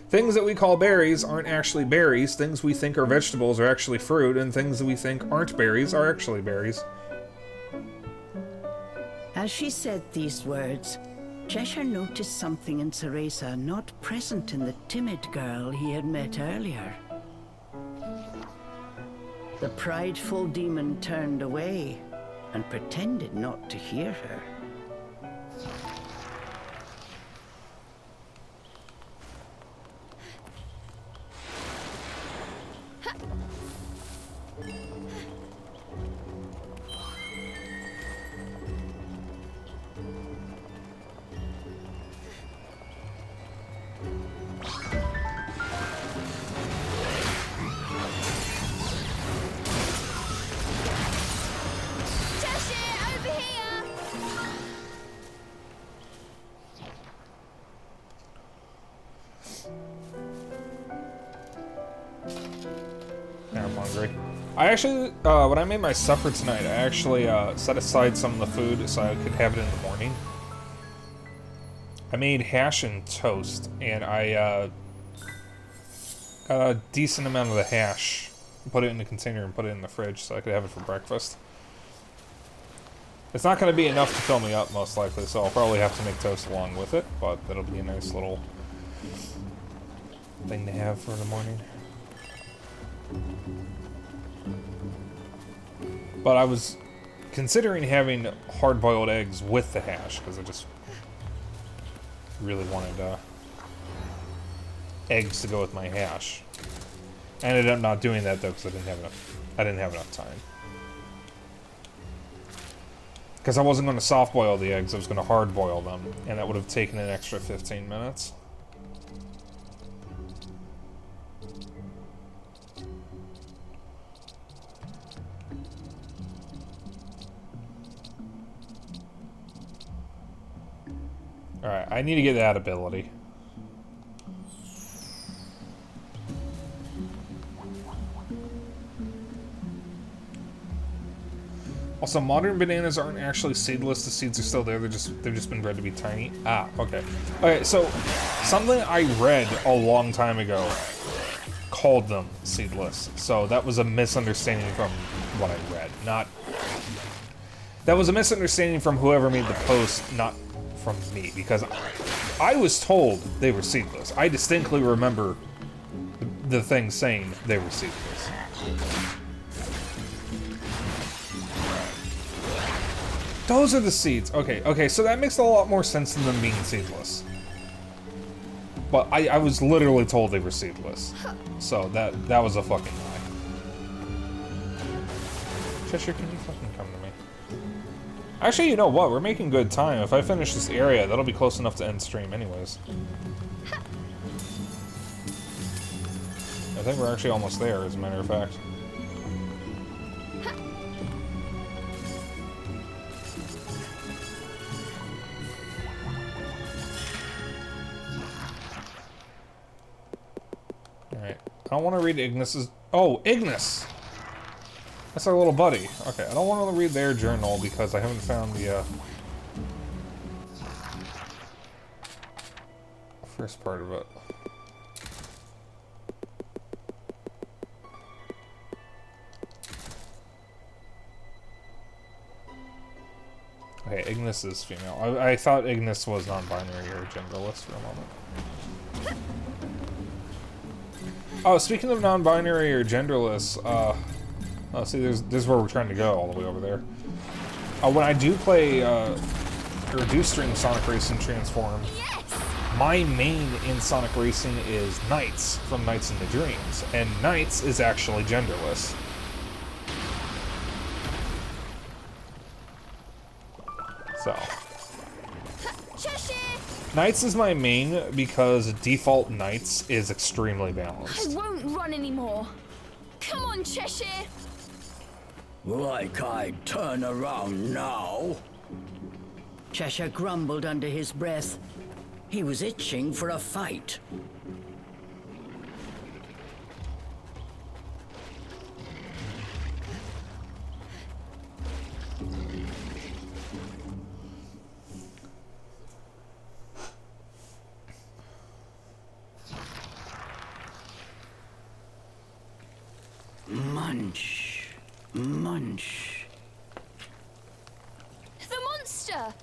Things that we call berries aren't actually berries. Things we think are vegetables are actually fruit, and things that we think aren't berries are actually berries.
As she said these words, Cheshire noticed something in Cereza not present in the timid girl he had met earlier. The prideful demon turned away and pretended not to hear her.
I actually, when I made my supper tonight, I actually set aside some of the food so I could have it in the morning. I made hash and toast, and I got a decent amount of the hash, put it in a container and put it in the fridge so I could have it for breakfast. It's not going to be enough to fill me up, most likely, so I'll probably have to make toast along with it, but that'll be a nice little thing to have for the morning. But I was considering having hard-boiled eggs with the hash, because I just really wanted eggs to go with my hash. I ended up not doing that though, because I didn't have enough time. Because I wasn't going to soft-boil the eggs, I was going to hard-boil them, and that would have taken an extra 15 minutes. Alright, I need to get that ability. Also, modern bananas aren't actually seedless. The seeds are still there. They've just been bred to be tiny. Ah, okay. Okay, so something I read a long time ago called them seedless. So that was a misunderstanding from what I read. That was a misunderstanding from whoever made the post, not from me, because I was told they were seedless. I distinctly remember the thing saying they were seedless. Those are the seeds. Okay, so that makes a lot more sense than them being seedless. But I was literally told they were seedless. So that was a fucking lie. Cheshire, can you fucking come to me? Actually, you know what? We're making good time. If I finish this area, that'll be close enough to end stream anyways. I think we're actually almost there, as a matter of fact. Alright. I don't want to read Ignis's... Oh, Ignis! That's our little buddy. Okay, I don't want to read their journal because I haven't found the, first part of it. Okay, Ignis is female. I thought Ignis was non-binary or genderless for a moment. Oh, speaking of non-binary or genderless, oh, see, this is where we're trying to go, all the way over there. When I do play, or do stream Sonic Racing Transform, my main in Sonic Racing is Knights from Knights into Dreams, and Knights is actually genderless. So. Knights is my main because default Knights is extremely balanced.
I won't run anymore. Come on, Cheshire.
Like I'd turn around now.
Cheshire grumbled under his breath. He was itching for a fight. Munch. Munch.
The monster!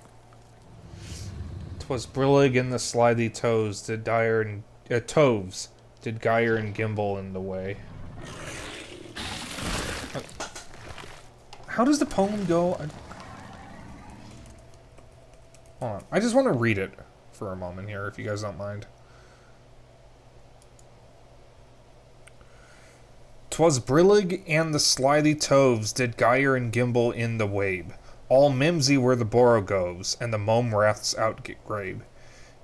'Twas Brillig and the slithy toes did Dyer and Toves did Geyer and Gimbal in the way. How does the poem go? Hold on. I just want to read it for a moment here, if you guys don't mind. 'Twas Brillig and the slithy toves did Geyer and Gimbal in the wabe. All mimsy were the borogoves, and the mome raths outgrabe.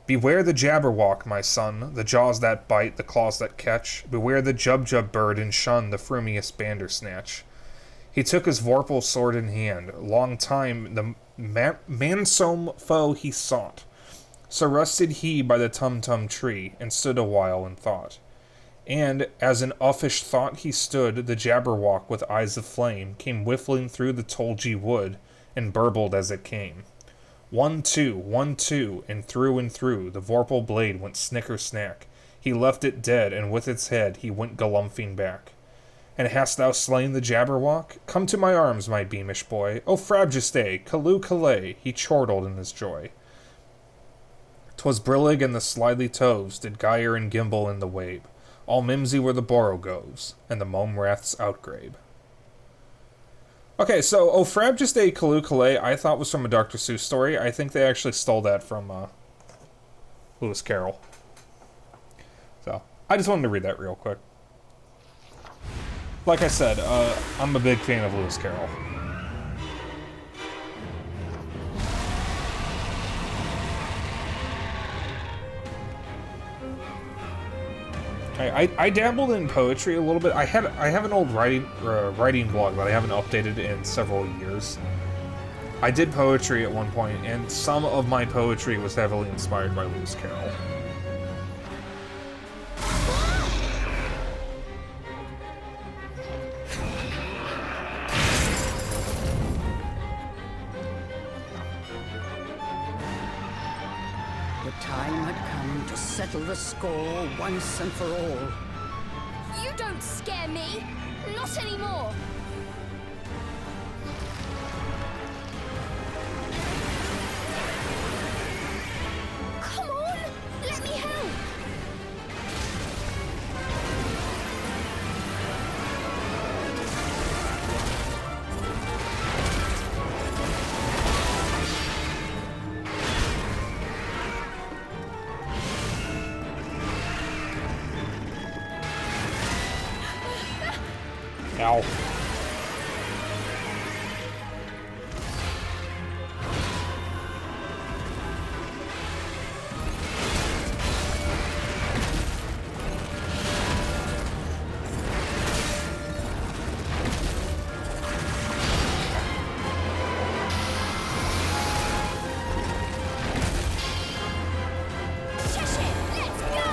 Beware the jabberwock, my son, the jaws that bite, the claws that catch. Beware the jubjub bird, and shun the frumious bandersnatch. He took his vorpal sword in hand. Long time the mansome foe he sought. So rested he by the tum-tum tree, and stood a while in thought. And, as in uffish thought he stood, the jabberwock with eyes of flame came whiffling through the tulgey wood, and burbled as it came. 1, 2, 1, 2, and through, the vorpal blade went snicker-snack. He left it dead, and with its head he went galumphing back. And hast thou slain the jabberwock? Come to my arms, my beamish boy. O frabjeste, callooh, he chortled in his joy. 'Twas Brillig and the slithy toves did Geyer and Gimbal in the wabe. All mimsy were the borogoves, and the mome raths outgrabe. Okay, so O frabjeste, callooh, I thought was from a Dr. Seuss story. I think they actually stole that from Lewis Carroll. So, I just wanted to read that real quick. Like I said, I'm a big fan of Lewis Carroll. I dabbled in poetry a little bit. I have an old writing blog that I haven't updated in several years. I did poetry at one point, and some of my poetry was heavily inspired by Lewis Carroll.
The time had come to settle the score once and for all.
You don't scare me! Not anymore! Come on! Let me help!
Ow.
Cheshire, let's go!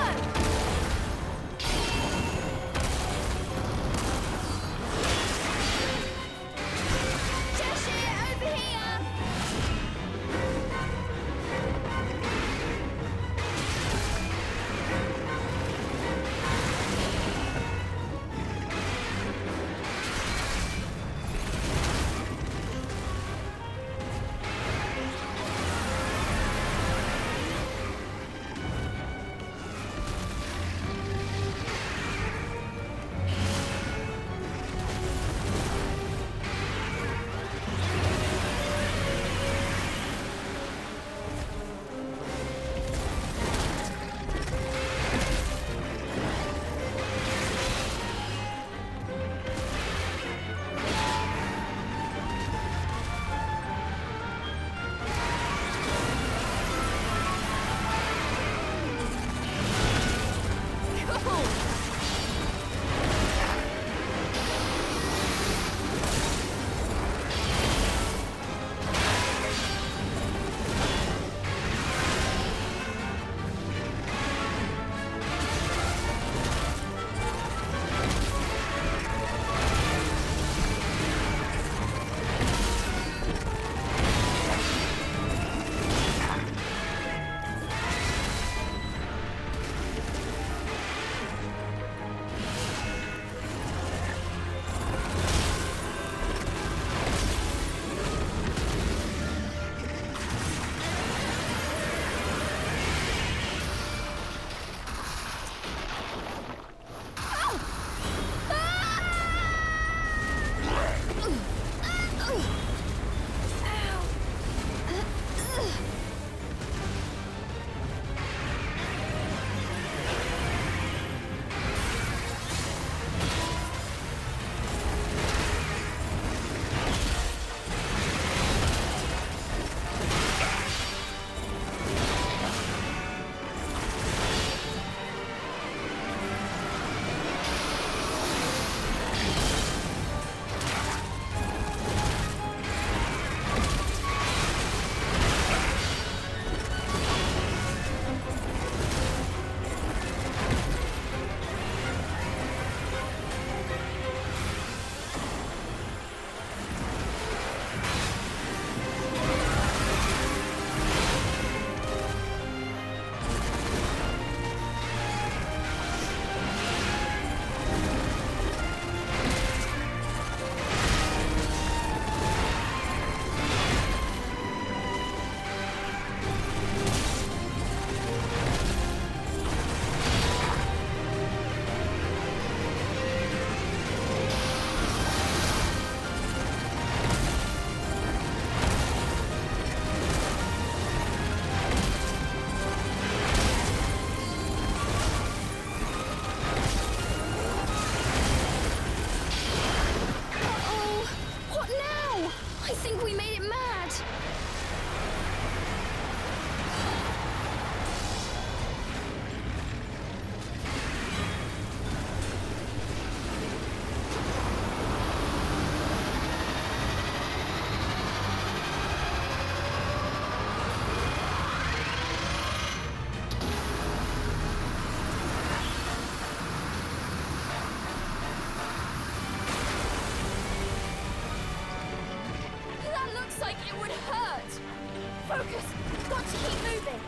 Focus! Got to keep moving!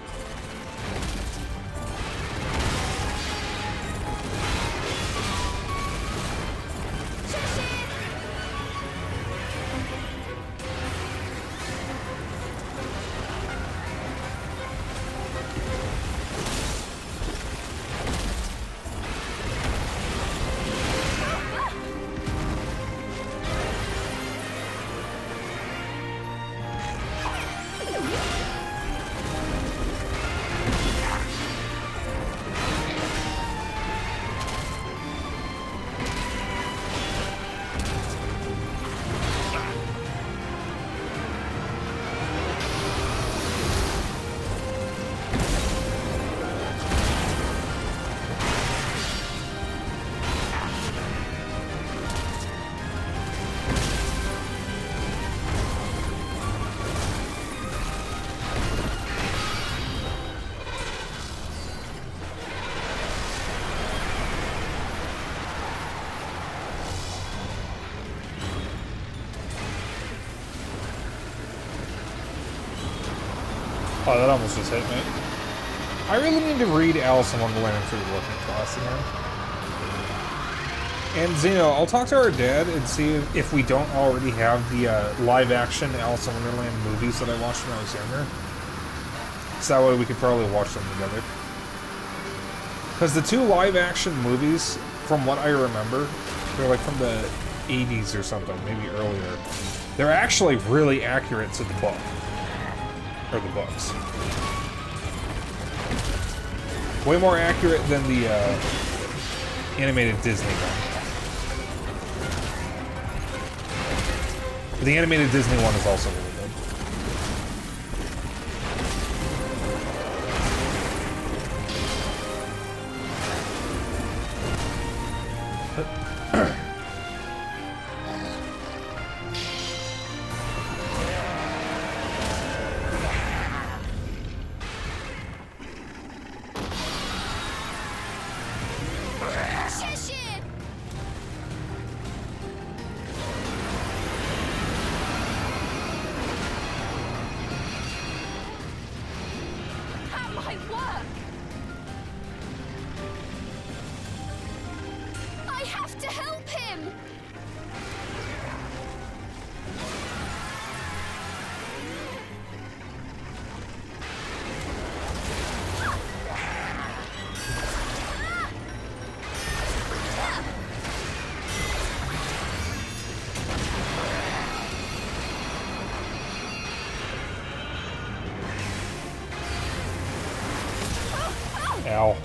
Oh, that almost just hit me. I really need to read Alice in Wonderland for the working class again. And Zeno, I'll talk to our dad and see if we don't already have the live-action Alice in Wonderland movies that I watched when I was younger. So that way we could probably watch them together. Because the two live-action movies, from what I remember, they're like from the 80s or something, maybe earlier. They're actually really accurate to the book. Or the books. Way more accurate than the animated Disney one. The animated Disney one is also really good. Ow.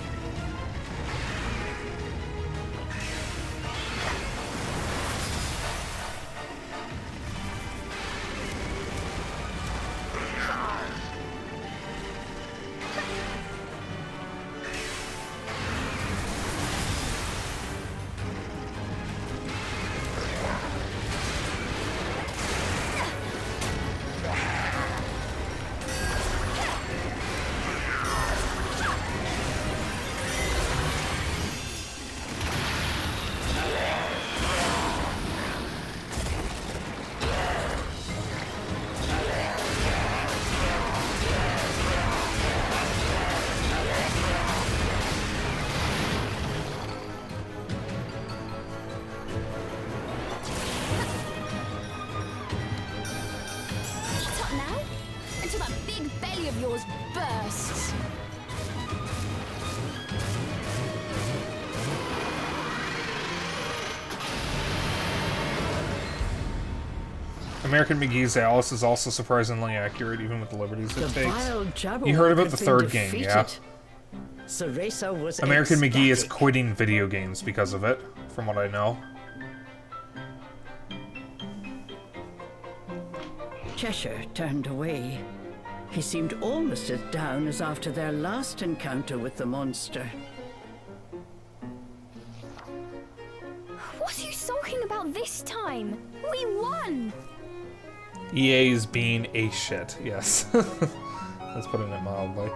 American McGee's Alice is also surprisingly accurate, even with the liberties it takes. You heard about the third game, yeah? American McGee is quitting video games because of it, from what I know.
Cheshire turned away. He seemed almost as down as after their last encounter with the monster.
What are you sulking about this time? We won!
EA is being a shit, yes. Let's put it mildly.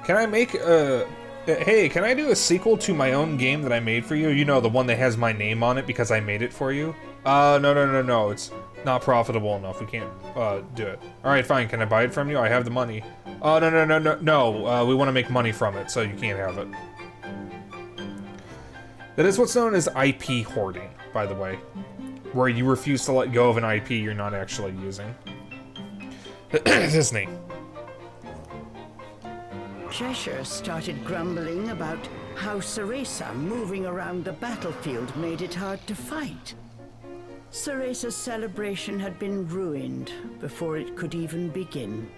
Can I make a... Hey, can I do a sequel to my own game that I made for you? You know, the one that has my name on it because I made it for you? No. It's Not profitable enough. We can't do it. Alright, fine. Can I buy it from you? I have the money. Oh, no. We want to make money from it, so you can't have it. That is what's known as IP hoarding, by the way. Where you refuse to let go of an IP you're not actually using. Disney.
Cheshire started grumbling about how Ceresa moving around the battlefield made it hard to fight. Ceresa's celebration had been ruined before it could even begin.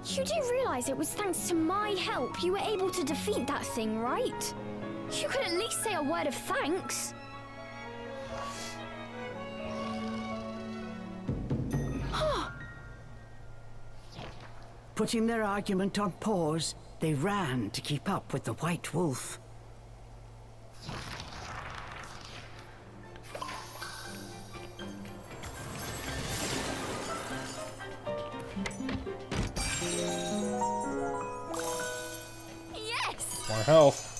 You do realize it was thanks to my help you were able to defeat that thing, right? You could at least say a word of thanks.
Putting their argument on pause, they ran to keep up with the White Wolf.
Yes!
More health.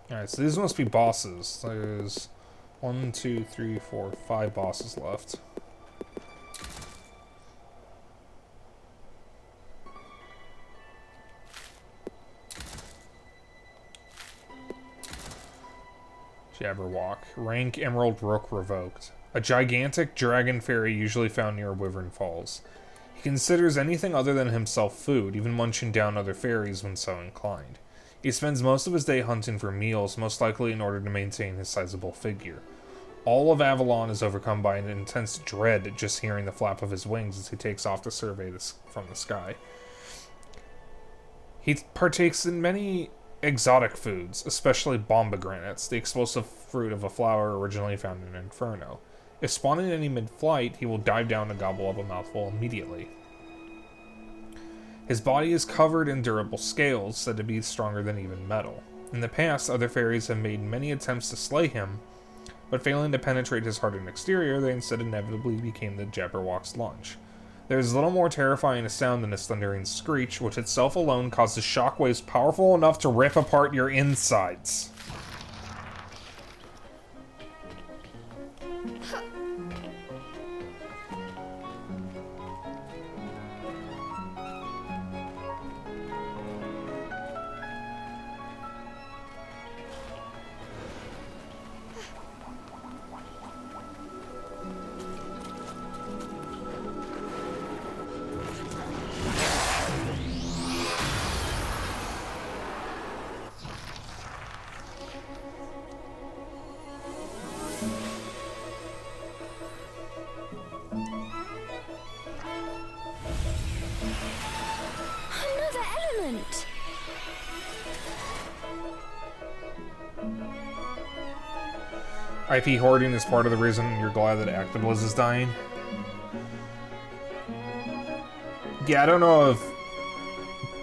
Alright, so these must be bosses. There's 1, 2, 3, 4, 5 bosses left. Jabberwock. Rank Emerald Rook revoked. A gigantic dragon fairy usually found near Wyvern Falls. He considers anything other than himself food, even munching down other fairies when so inclined. He spends most of his day hunting for meals, most likely in order to maintain his sizable figure. All of Avalon is overcome by an intense dread at just hearing the flap of his wings as he takes off to survey this from the sky. He partakes in many exotic foods, especially bombogranates, the explosive fruit of a flower originally found in Inferno. If spawning any mid-flight, he will dive down and gobble up a mouthful immediately. His body is covered in durable scales, said to be stronger than even metal. In the past, other fairies have made many attempts to slay him, but failing to penetrate his hardened exterior, they instead inevitably became the Jabberwock's lunch. There is little more terrifying a sound than his thundering screech, which itself alone causes shockwaves powerful enough to rip apart your insides.
Another element!
IP hoarding is part of the reason you're glad that Actibliz is dying. Yeah, I don't know if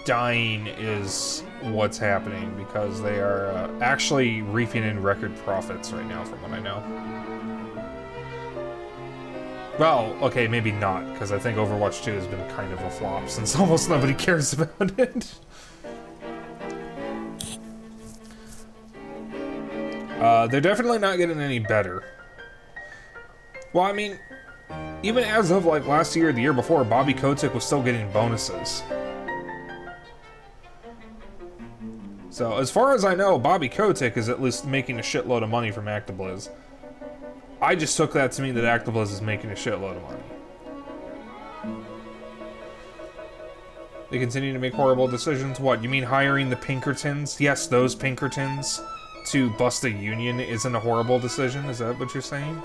dying is what's happening, because they are actually reaping in record profits right now, from what I know. Well, okay, maybe not, because I think Overwatch 2 has been kind of a flop since almost nobody cares about it. They're definitely not getting any better. Well, I mean, even as of like last year or the year before, Bobby Kotick was still getting bonuses. So, as far as I know, Bobby Kotick is at least making a shitload of money from Actibliz. I just took that to mean that Actibliz is making a shitload of money. They continue to make horrible decisions. What, you mean hiring the Pinkertons? Yes, those Pinkertons to bust a union isn't a horrible decision? Is that what you're saying?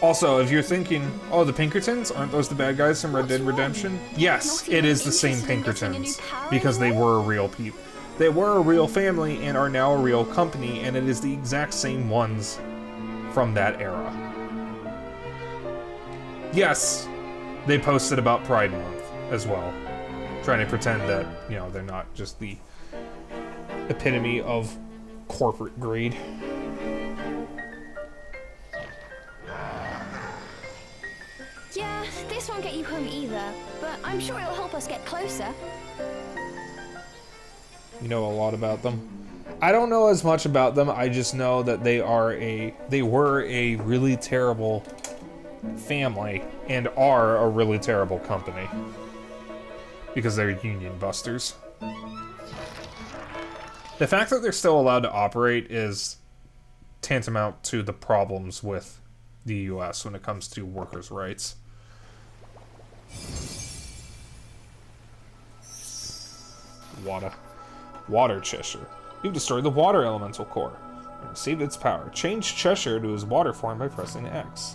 Also, if you're thinking, oh, the Pinkertons? Aren't those the bad guys from Red Dead Redemption? Yes, it is the same Pinkertons, because they were a real people. They were a real family and are now a real company, and it is the exact same ones from that era. Yes, they posted about Pride Month as well. trying to pretend that, you know, they're not just the epitome of corporate greed.
Yeah, this won't get you home either, but I'm sure it'll help us get closer.
You know a lot about them. I don't know as much about them. I just know that they were a really terrible family and are a really terrible company because they're union busters. The fact that they're still allowed to operate is tantamount to the problems with the US when it comes to workers' rights. Water Cheshire. You've destroyed the water elemental core and received its power. Change Cheshire to his water form by pressing X.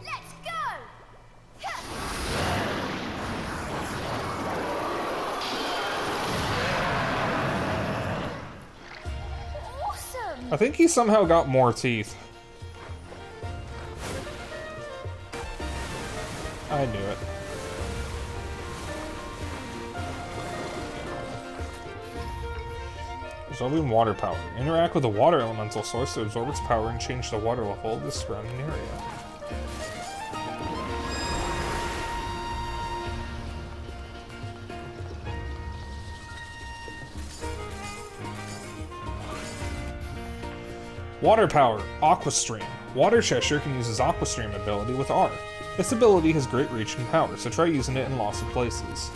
Let's go! Awesome!
I think he somehow got more teeth. I knew it. Absorbing water power. Interact with the water elemental source to absorb its power and change the water level of the surrounding area. Water power. Aqua Stream. Water Cheshire can use his Aqua Stream ability with R. This ability has great reach and power, so try using it in lots of places.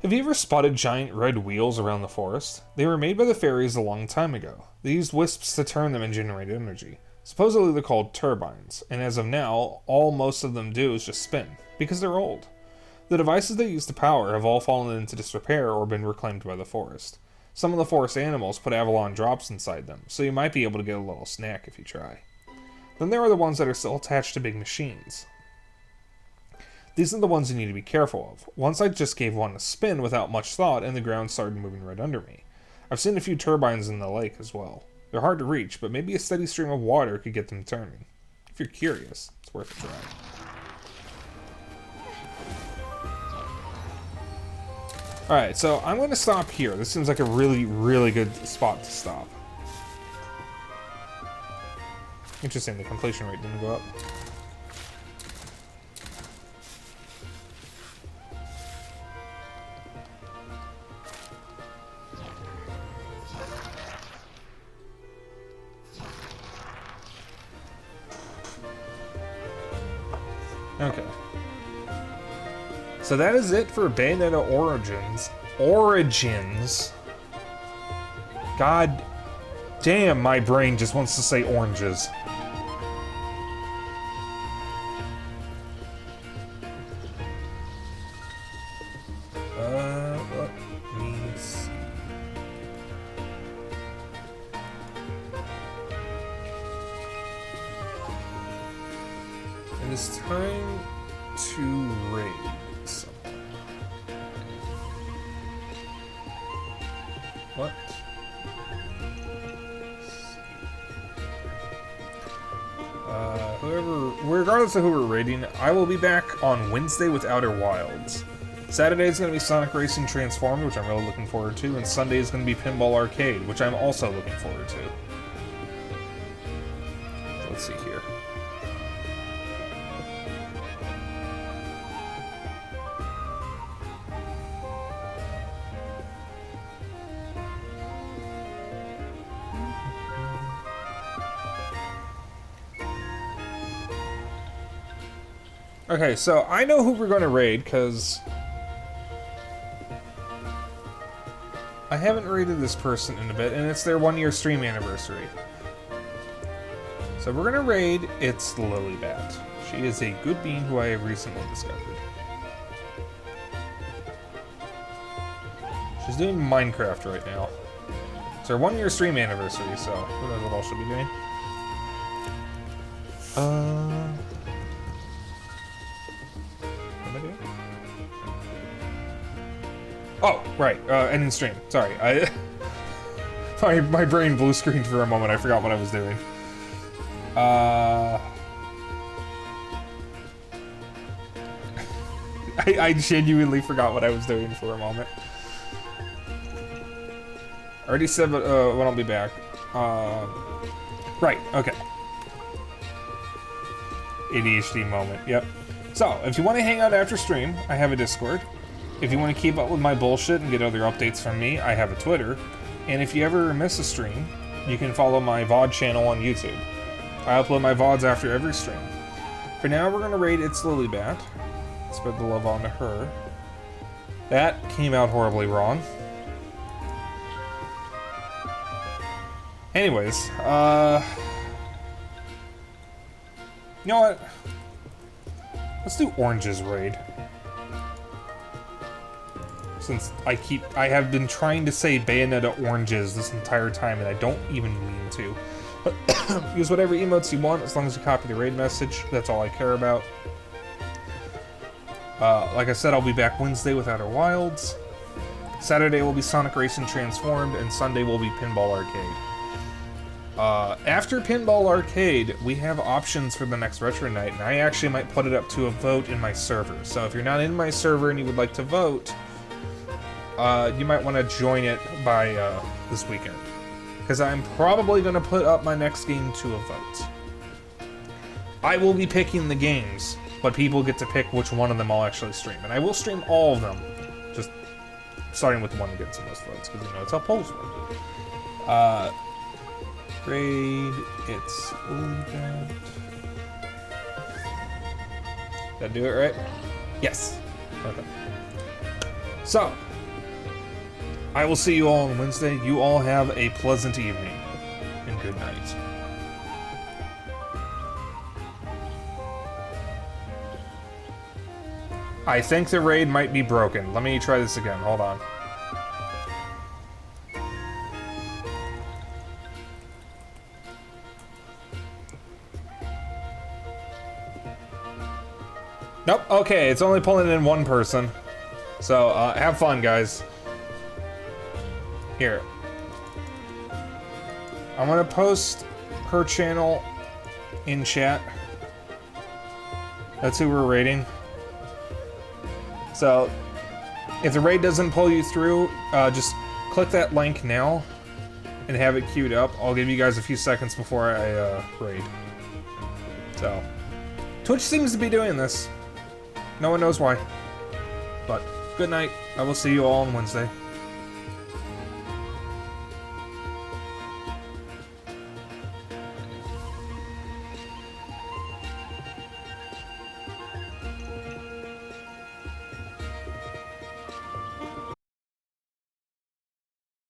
Have you ever spotted giant red wheels around the forest? They were made by the fairies a long time ago. They used wisps to turn them and generate energy. Supposedly they're called turbines, and as of now, all most of them do is just spin, because they're old. The devices they use to power have all fallen into disrepair or been reclaimed by the forest. Some of the forest animals put Avalon drops inside them, so you might be able to get a little snack if you try. Then there are the ones that are still attached to big machines. These are the ones you need to be careful of. Once I just gave one a spin without much thought and the ground started moving right under me. I've seen a few turbines in the lake as well. They're hard to reach, but maybe a steady stream of water could get them turning. If you're curious, it's worth a try. Alright, so I'm going to stop here. This seems like a really, really good spot to stop. Interesting, the completion rate didn't go up. Okay. So that is it for Bayonetta Origins. God damn, my brain just wants to say oranges. Let me see. It is time to raid someone. What? Regardless of who we're raiding, I will be back on Wednesday with Outer Wilds. Saturday is going to be Sonic Racing Transformed, which I'm really looking forward to, and Sunday is going to be Pinball Arcade, which I'm also looking forward to. Let's see here. Okay, so I know who we're going to raid, because I haven't raided this person in a bit, and it's their 1-year stream anniversary. So we're going to raid, it's Lilybat. She is a good bean who I have recently discovered. She's doing Minecraft right now. It's her 1-year stream anniversary, so who knows what else she'll be doing. What am I doing? Oh, right, ending stream. Sorry, my brain blue screened for a moment. I forgot what I was doing. I genuinely forgot what I was doing for a moment. I already said when I'll be back. Right, okay. ADHD moment, yep. So, if you want to hang out after stream, I have a Discord. If you want to keep up with my bullshit and get other updates from me, I have a Twitter. And if you ever miss a stream, you can follow my VOD channel on YouTube. I upload my VODs after every stream. For now, we're going to raid It's Lilybat. Spread the love on to her. That came out horribly wrong. Anyways, you know what? Let's do Orange's raid. Since I have been trying to say Bayonetta Oranges this entire time, and I don't even mean to. Use whatever emotes you want, as long as you copy the raid message. That's all I care about. Like I said, I'll be back Wednesday with Outer Wilds. Saturday will be Sonic Racing Transformed, and Sunday will be Pinball Arcade. After Pinball Arcade, we have options for the next Retro Night, and I actually might put it up to a vote in my server. So if you're not in my server and you would like to vote, you might want to join it by this weekend. Because I'm probably going to put up my next game to a vote. I will be picking the games, but people get to pick which one of them I'll actually stream. And I will stream all of them, just starting with the one that gets the most votes, because, you know, it's how polls work. Raid, It's Lilybat. Did I do it right? Yes. Okay. So, I will see you all on Wednesday. You all have a pleasant evening, and good night. I think the raid might be broken. Let me try this again. Hold on. Nope, okay, it's only pulling in one person. So, have fun, guys. Here. I'm gonna post her channel in chat. That's who we're raiding. So, if the raid doesn't pull you through, just click that link now and have it queued up. I'll give you guys a few seconds before I raid. So, Twitch seems to be doing this. No one knows why. But, good night. I will see you all on Wednesday.